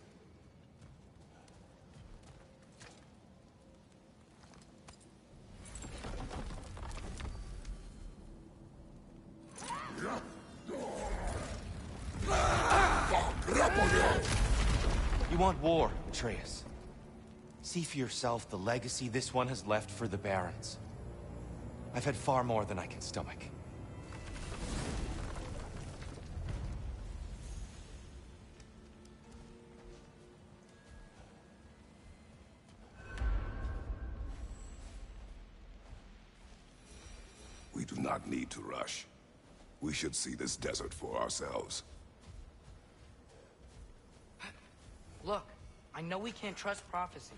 You want war, Atreus. See for yourself the legacy this one has left for the Barons. I've had far more than I can stomach. We do not need to rush. We should see this desert for ourselves. Look, I know we can't trust prophecy,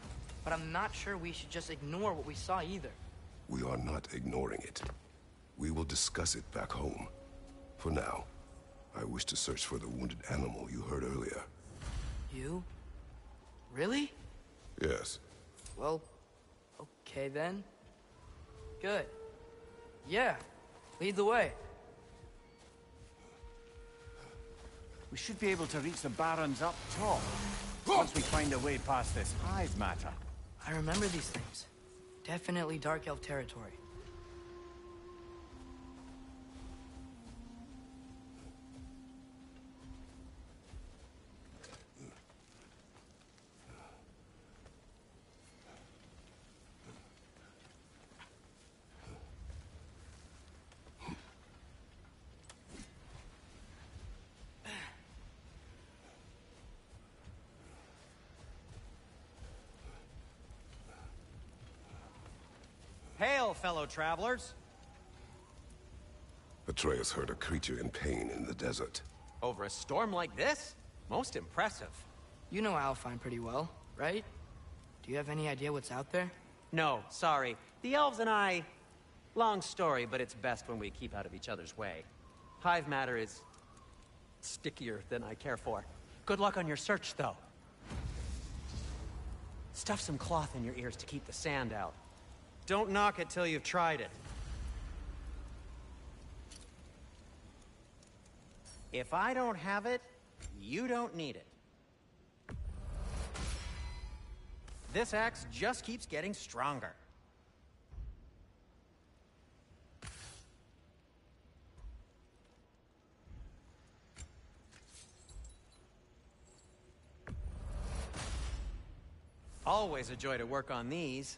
but I'm not sure we should just ignore what we saw either. We are not ignoring it. We will discuss it back home. For now, I wish to search for the wounded animal you heard earlier. You? Really? Yes. Well, okay then. Good. Yeah, lead the way. We should be able to reach the Barons up top. Once we find a way past this hive matter. I remember these things. Definitely Dark Elf territory. Hail, fellow travelers. Atreus heard a creature in pain in the desert. Over a storm like this? Most impressive. You know Alfheim pretty well, right? Do you have any idea what's out there? No, sorry. The elves and I... Long story, but it's best when we keep out of each other's way. Hive matter is... stickier than I care for. Good luck on your search, though. Stuff some cloth in your ears to keep the sand out. Don't knock it till you've tried it. If I don't have it, you don't need it. This axe just keeps getting stronger. Always a joy to work on these.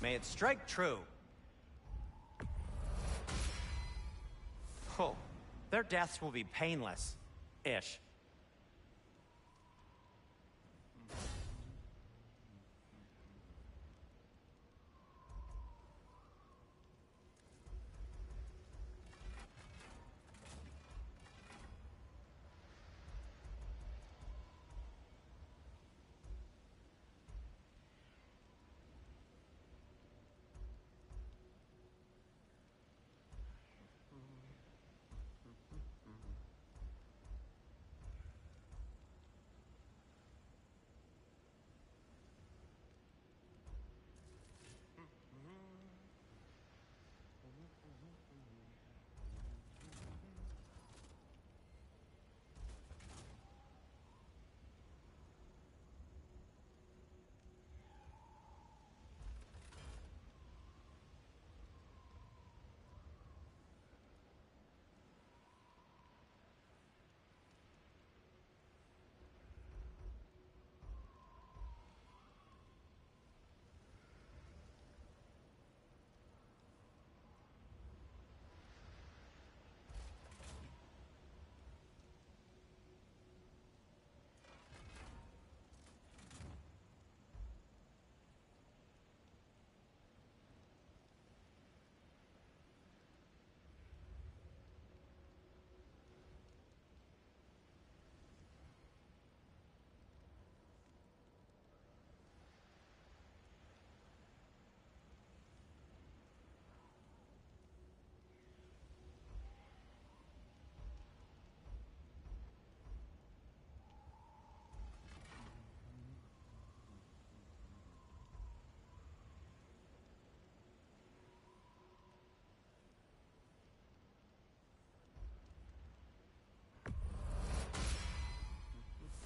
May it strike true. Oh, their deaths will be painless. Ish.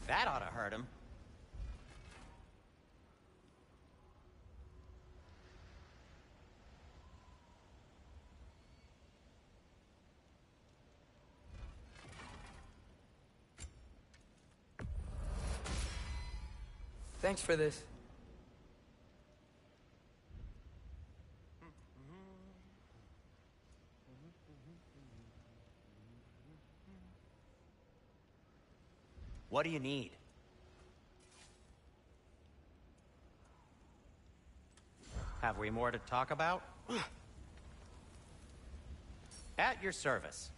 That ought to hurt him. Thanks for this. What do you need? Have we more to talk about? At your service.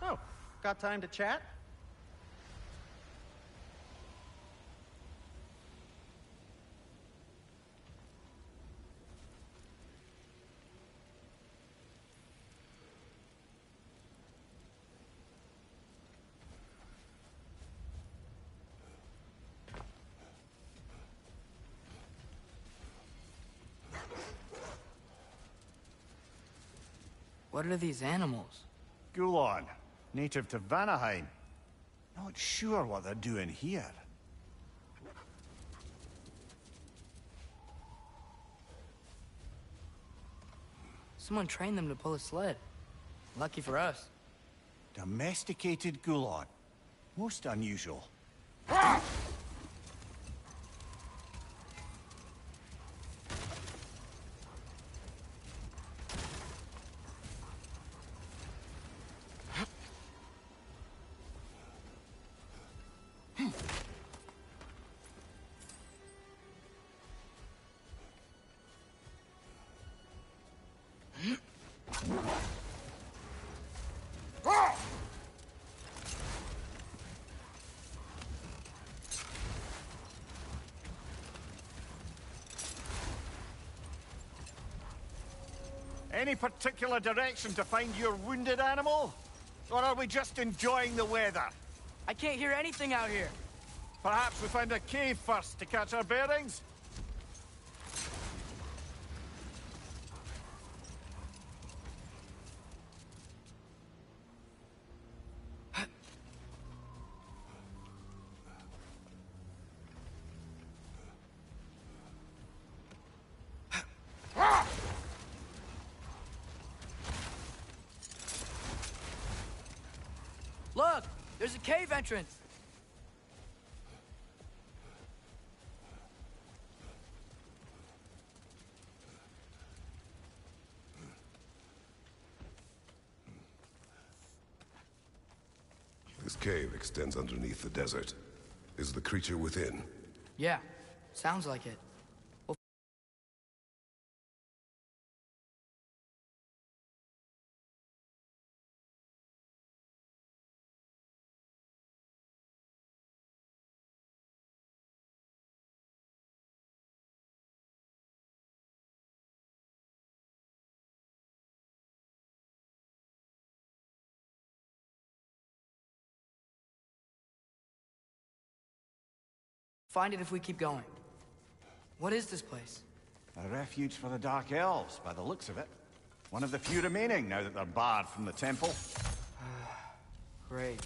Oh, got time to chat? What are these animals? Gulon, native to Vanaheim. Not sure what they're doing here. Someone trained them to pull a sled. Lucky for us. Domesticated Gulon. Most unusual. Any particular direction to find your wounded animal? Or are we just enjoying the weather? I can't hear anything out here. Perhaps we find a cave first to catch our bearings? There's a cave entrance! This cave extends underneath the desert. Is the creature within? Yeah, sounds like it. Well, find it if we keep going. What is this place? A refuge for the Dark Elves, by the looks of it. One of the few remaining now that they're barred from the temple. Great.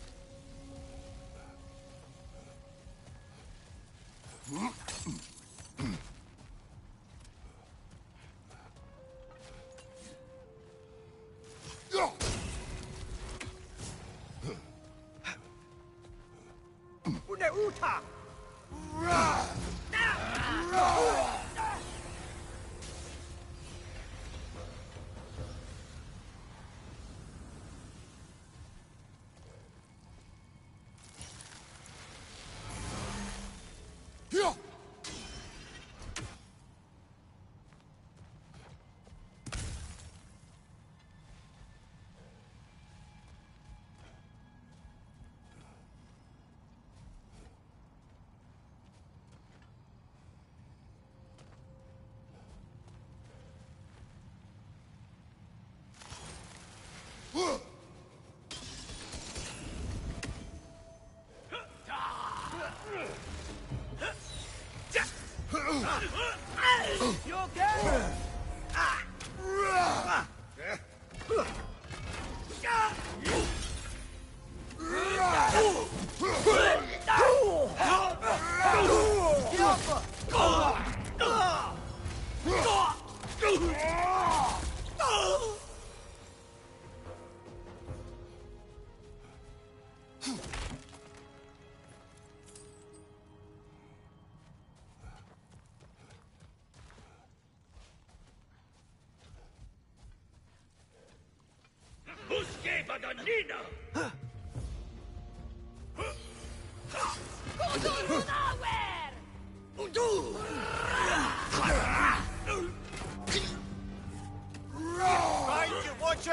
You okay? Right, you watch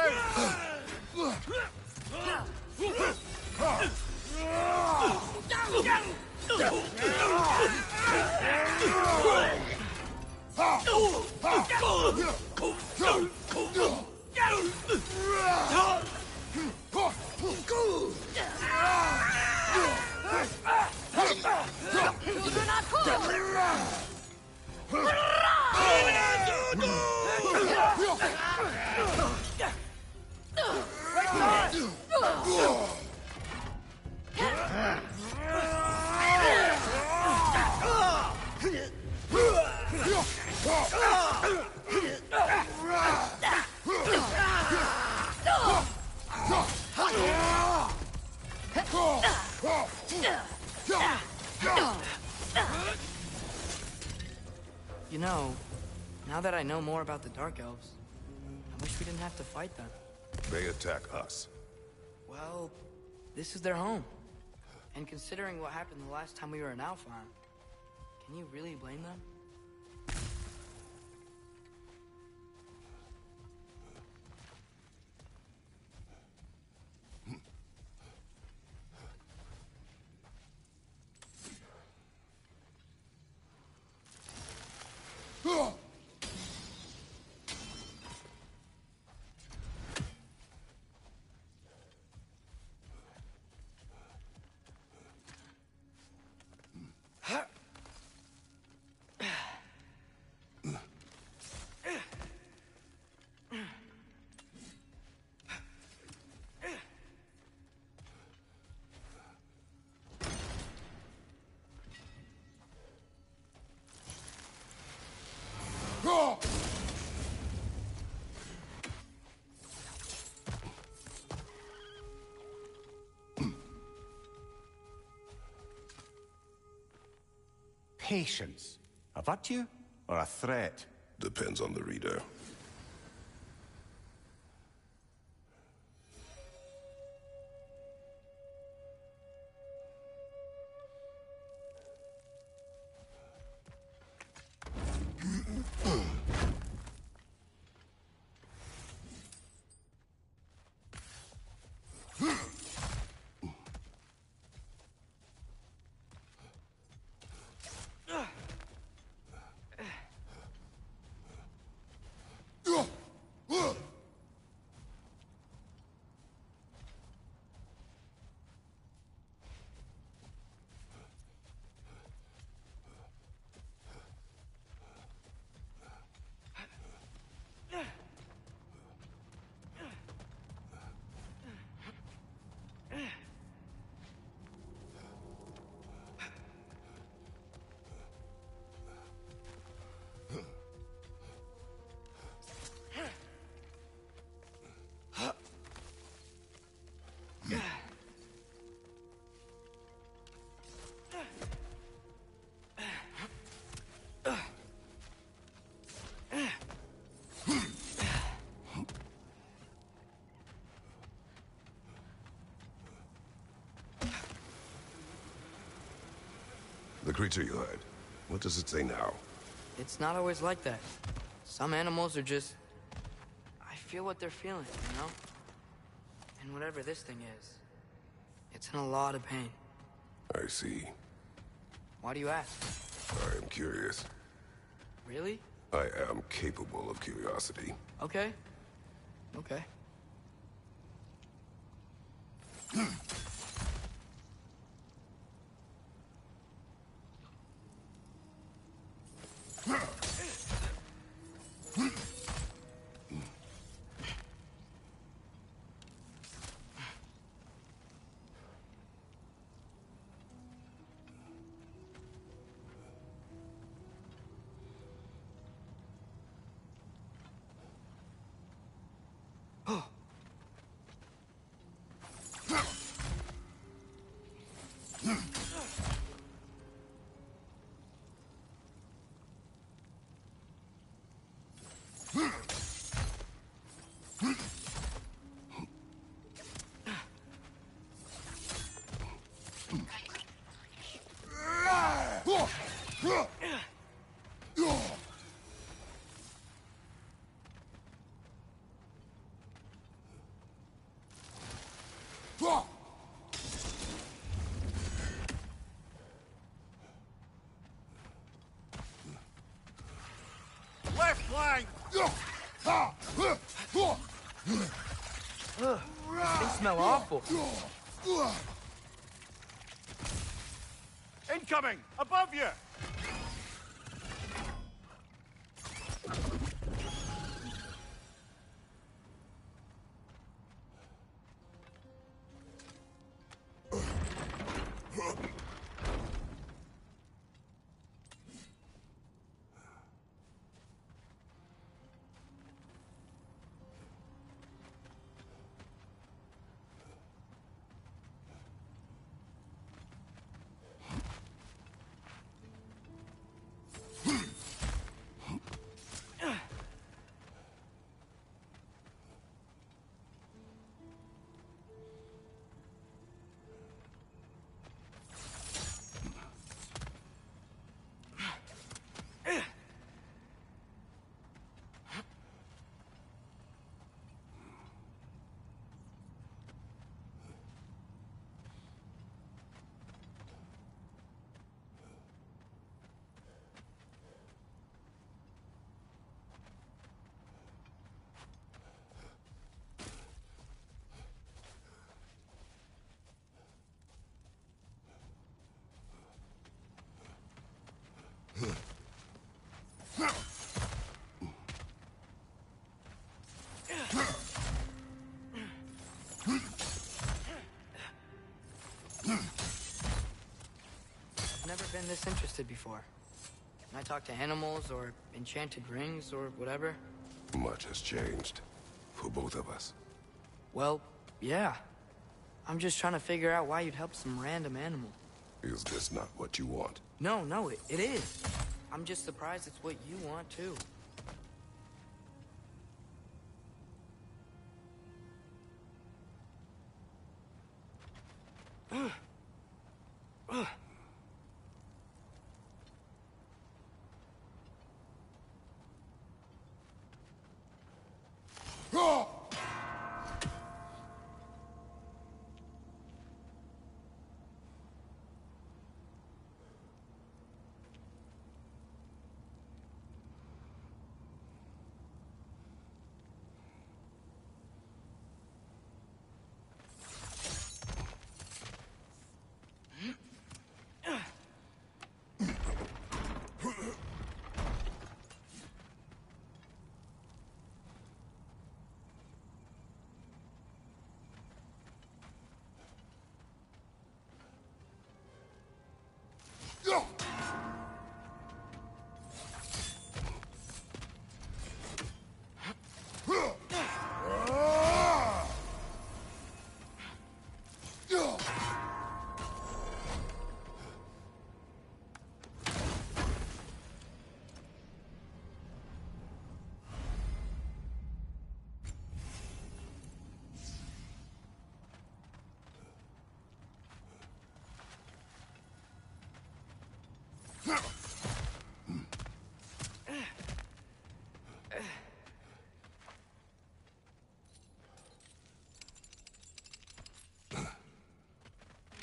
You know, now that I know more about the Dark Elves, I wish we didn't have to fight them. They attack us. Well, this is their home. And considering what happened the last time we were in Alfheim, can you really blame them? Patience. A virtue or a threat? Depends on the reader. The creature you had, what does it say now? It's not always like that. Some animals are just... I feel what they're feeling, you know? And whatever this thing is, it's in a lot of pain. I see. Why do you ask? I am curious. Really? I am capable of curiosity. Okay. Okay. Left flank! They smell awful. Incoming! Above you! Never been this interested before. When I talk to animals or enchanted rings or whatever. Much has changed. For both of us. Well, yeah. I'm just trying to figure out why you'd help some random animal. Is this not what you want? No, it is. I'm just surprised it's what you want, too.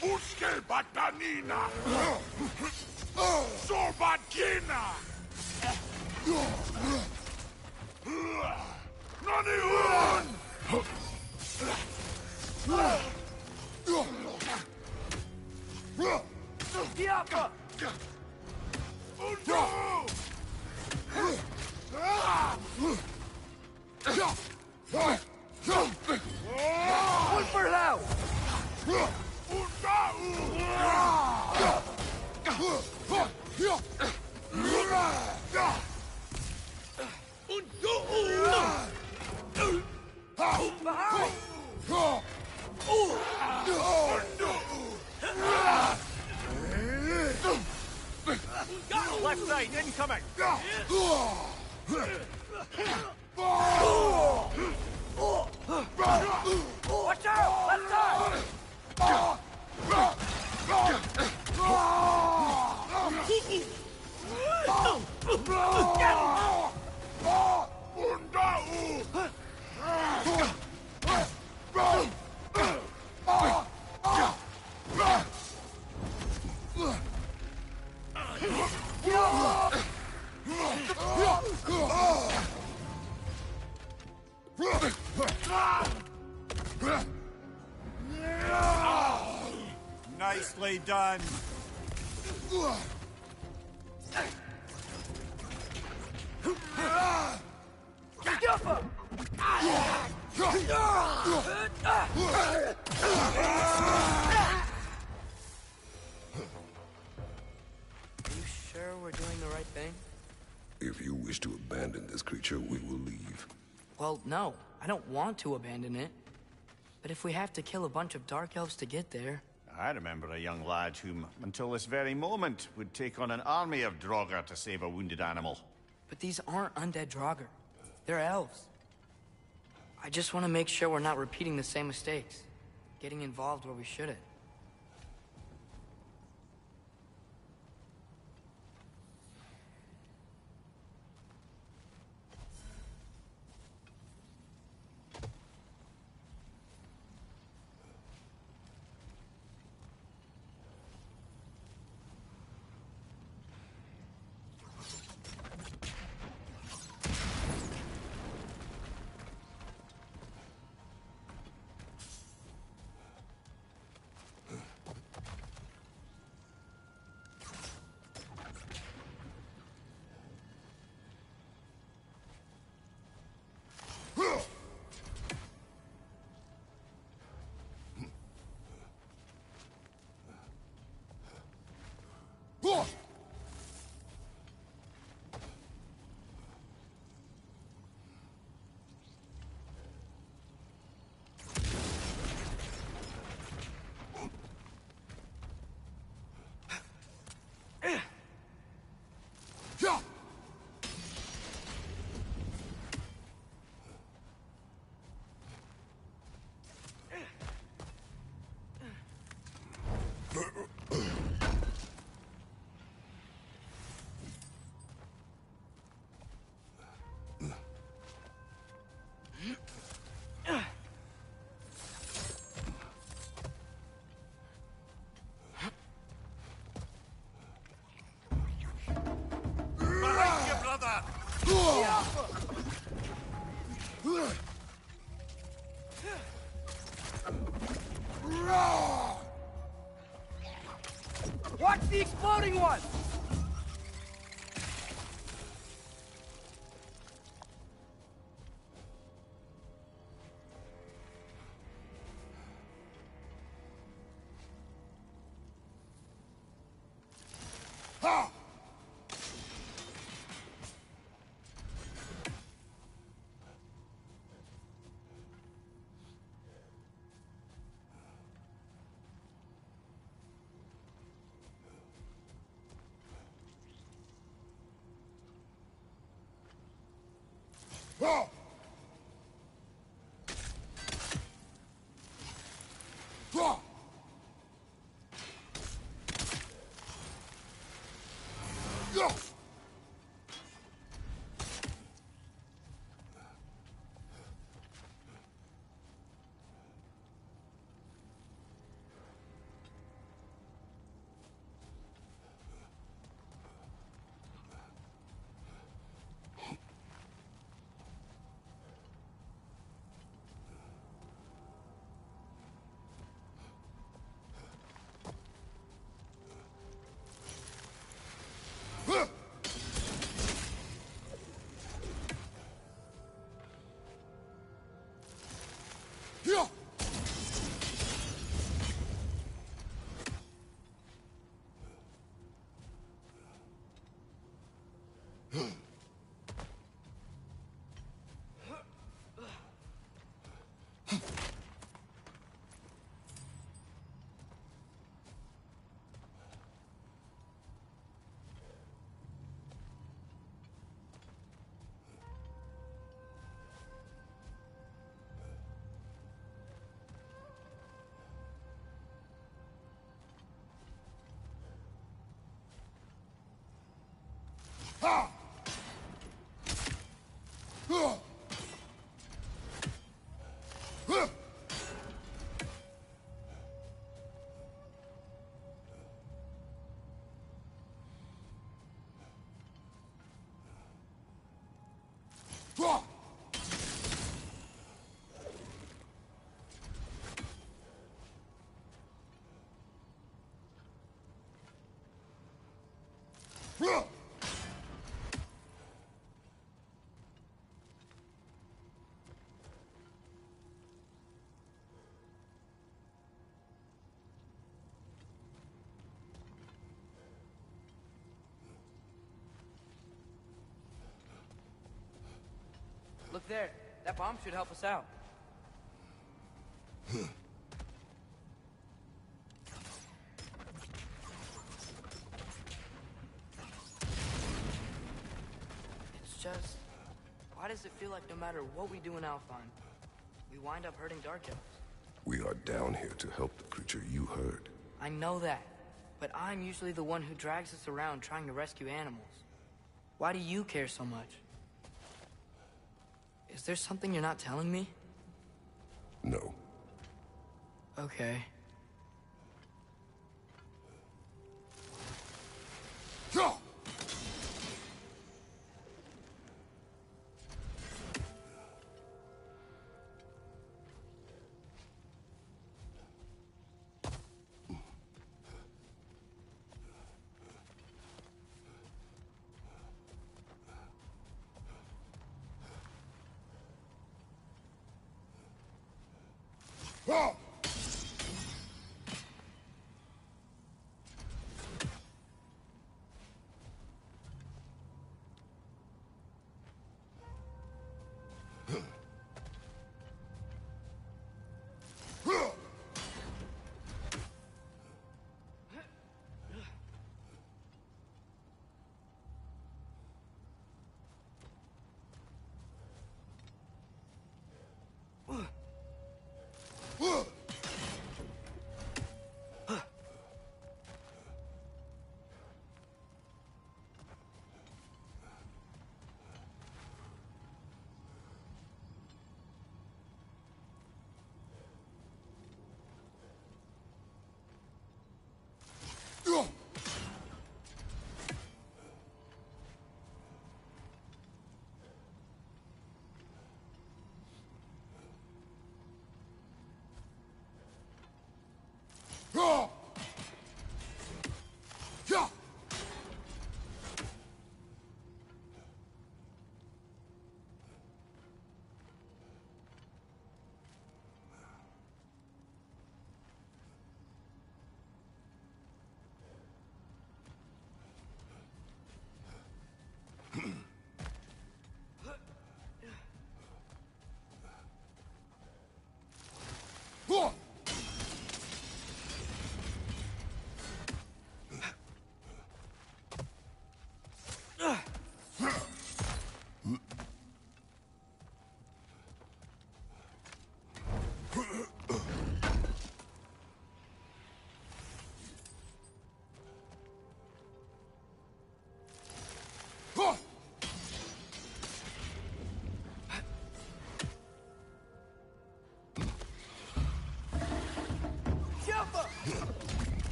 Busque Batanina! Sorbakina! Naniun! Diapa! Undo! One for now! Left side, incoming! Watch out! Left side! Nicely done. Diapa! You sure we're doing the right thing? If you wish to abandon this creature, we will leave. Well, no. I don't want to abandon it. But if we have to kill a bunch of Dark Elves to get there... I remember a young lad whom, until this very moment, would take on an army of Draugr to save a wounded animal. But these aren't undead Draugr. They're elves. I just want to make sure we're not repeating the same mistakes. Getting involved where we shouldn't. Look there. That bomb should help us out. It's just... why does it feel like no matter what we do in Alfheim, we wind up hurting Dark Elves? We are down here to help the creature you heard. I know that, but I'm usually the one who drags us around trying to rescue animals. Why do you care so much? Is there something you're not telling me? No. Okay.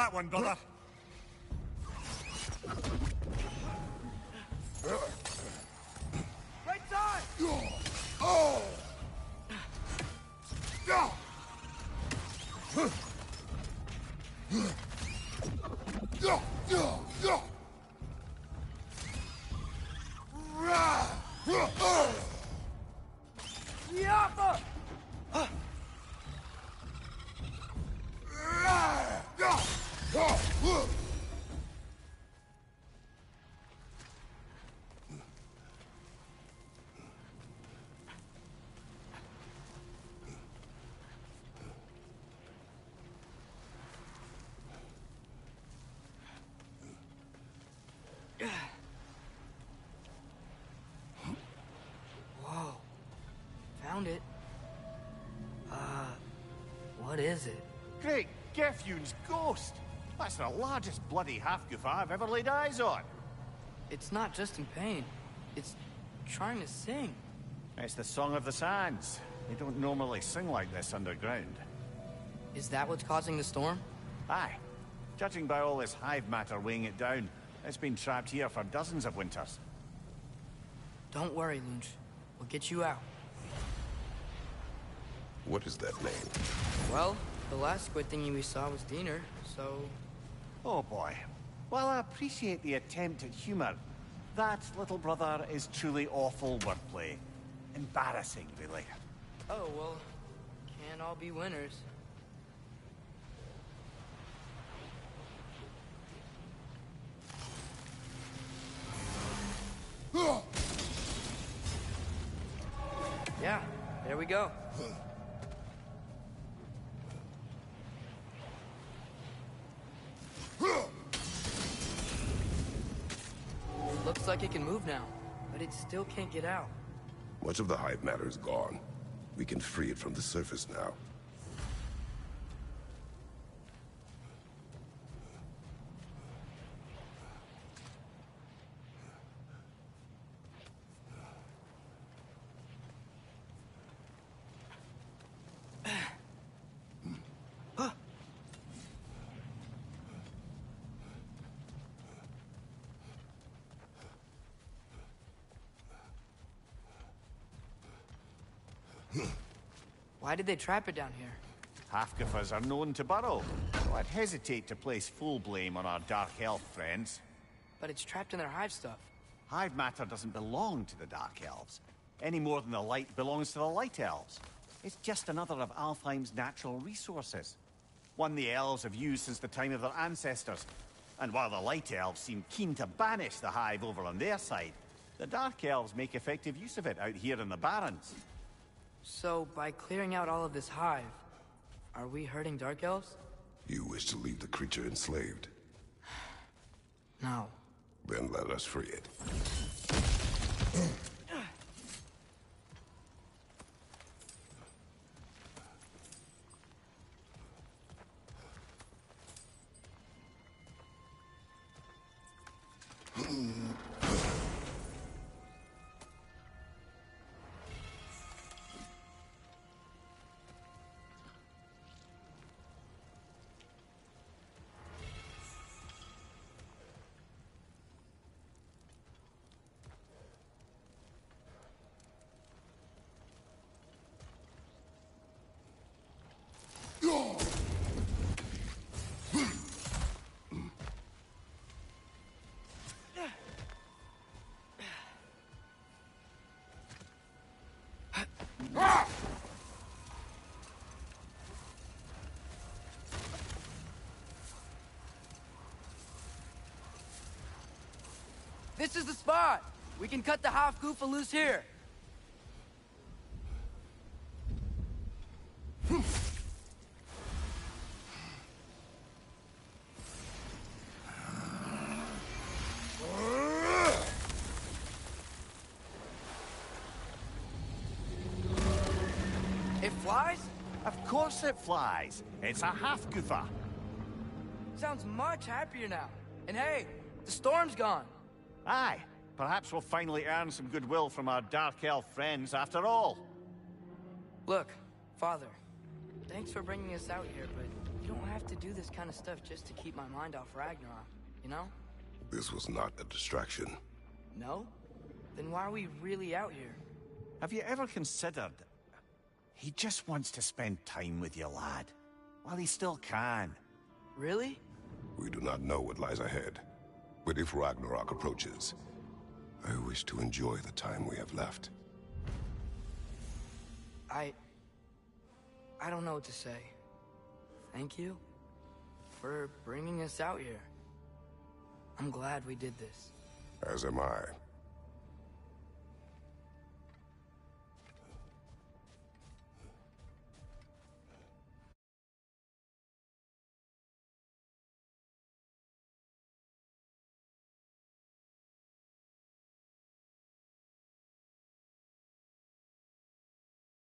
that one, brother. Right side! Oh! Yappa! Whoa. Found it. What is it? Great Gefyun's ghost! That's the largest bloody Hafgufa I've ever laid eyes on. It's not just in pain. It's trying to sing. It's the Song of the Sands. They don't normally sing like this underground. Is that what's causing the storm? Aye. Judging by all this hive matter weighing it down, it's been trapped here for dozens of winters. Don't worry, Lunch. We'll get you out. What is that name? Well, the last squid thingy we saw was Diener, so... Oh boy. While I appreciate the attempt at humor, that, little brother, is truly awful wordplay. Embarrassing, really. Oh, well, can't all be winners. Yeah, there we go. Looks like it can move now, but it still can't get out. Much of the hive matter is gone. We can free it from the surface now. Why did they trap it down here? Hafgufas are known to burrow, so I'd hesitate to place full blame on our Dark Elf friends. But it's trapped in their hive stuff. Hive matter doesn't belong to the Dark Elves, any more than the light belongs to the Light Elves. It's just another of Alfheim's natural resources. One the elves have used since the time of their ancestors. And while the Light Elves seem keen to banish the hive over on their side, the Dark Elves make effective use of it out here in the Barrens. So, by clearing out all of this hive, are we hurting Dark Elves? You wish to leave the creature enslaved? No. Then let us free it. This is the spot! We can cut the Hafgufa loose here! It flies? Of course it flies. It's a Hafgufa. Sounds much happier now. And hey, the storm's gone. Aye. Perhaps we'll finally earn some goodwill from our Dark Elf friends after all. Look, Father, thanks for bringing us out here, but you don't have to do this kind of stuff just to keep my mind off Ragnarok, you know? This was not a distraction. No? Then why are we really out here? Have you ever considered... He just wants to spend time with you, lad. While he still can. Really? We do not know what lies ahead. But if Ragnarok approaches, I wish to enjoy the time we have left. I don't know what to say. Thank you for bringing us out here. I'm glad we did this. As am I.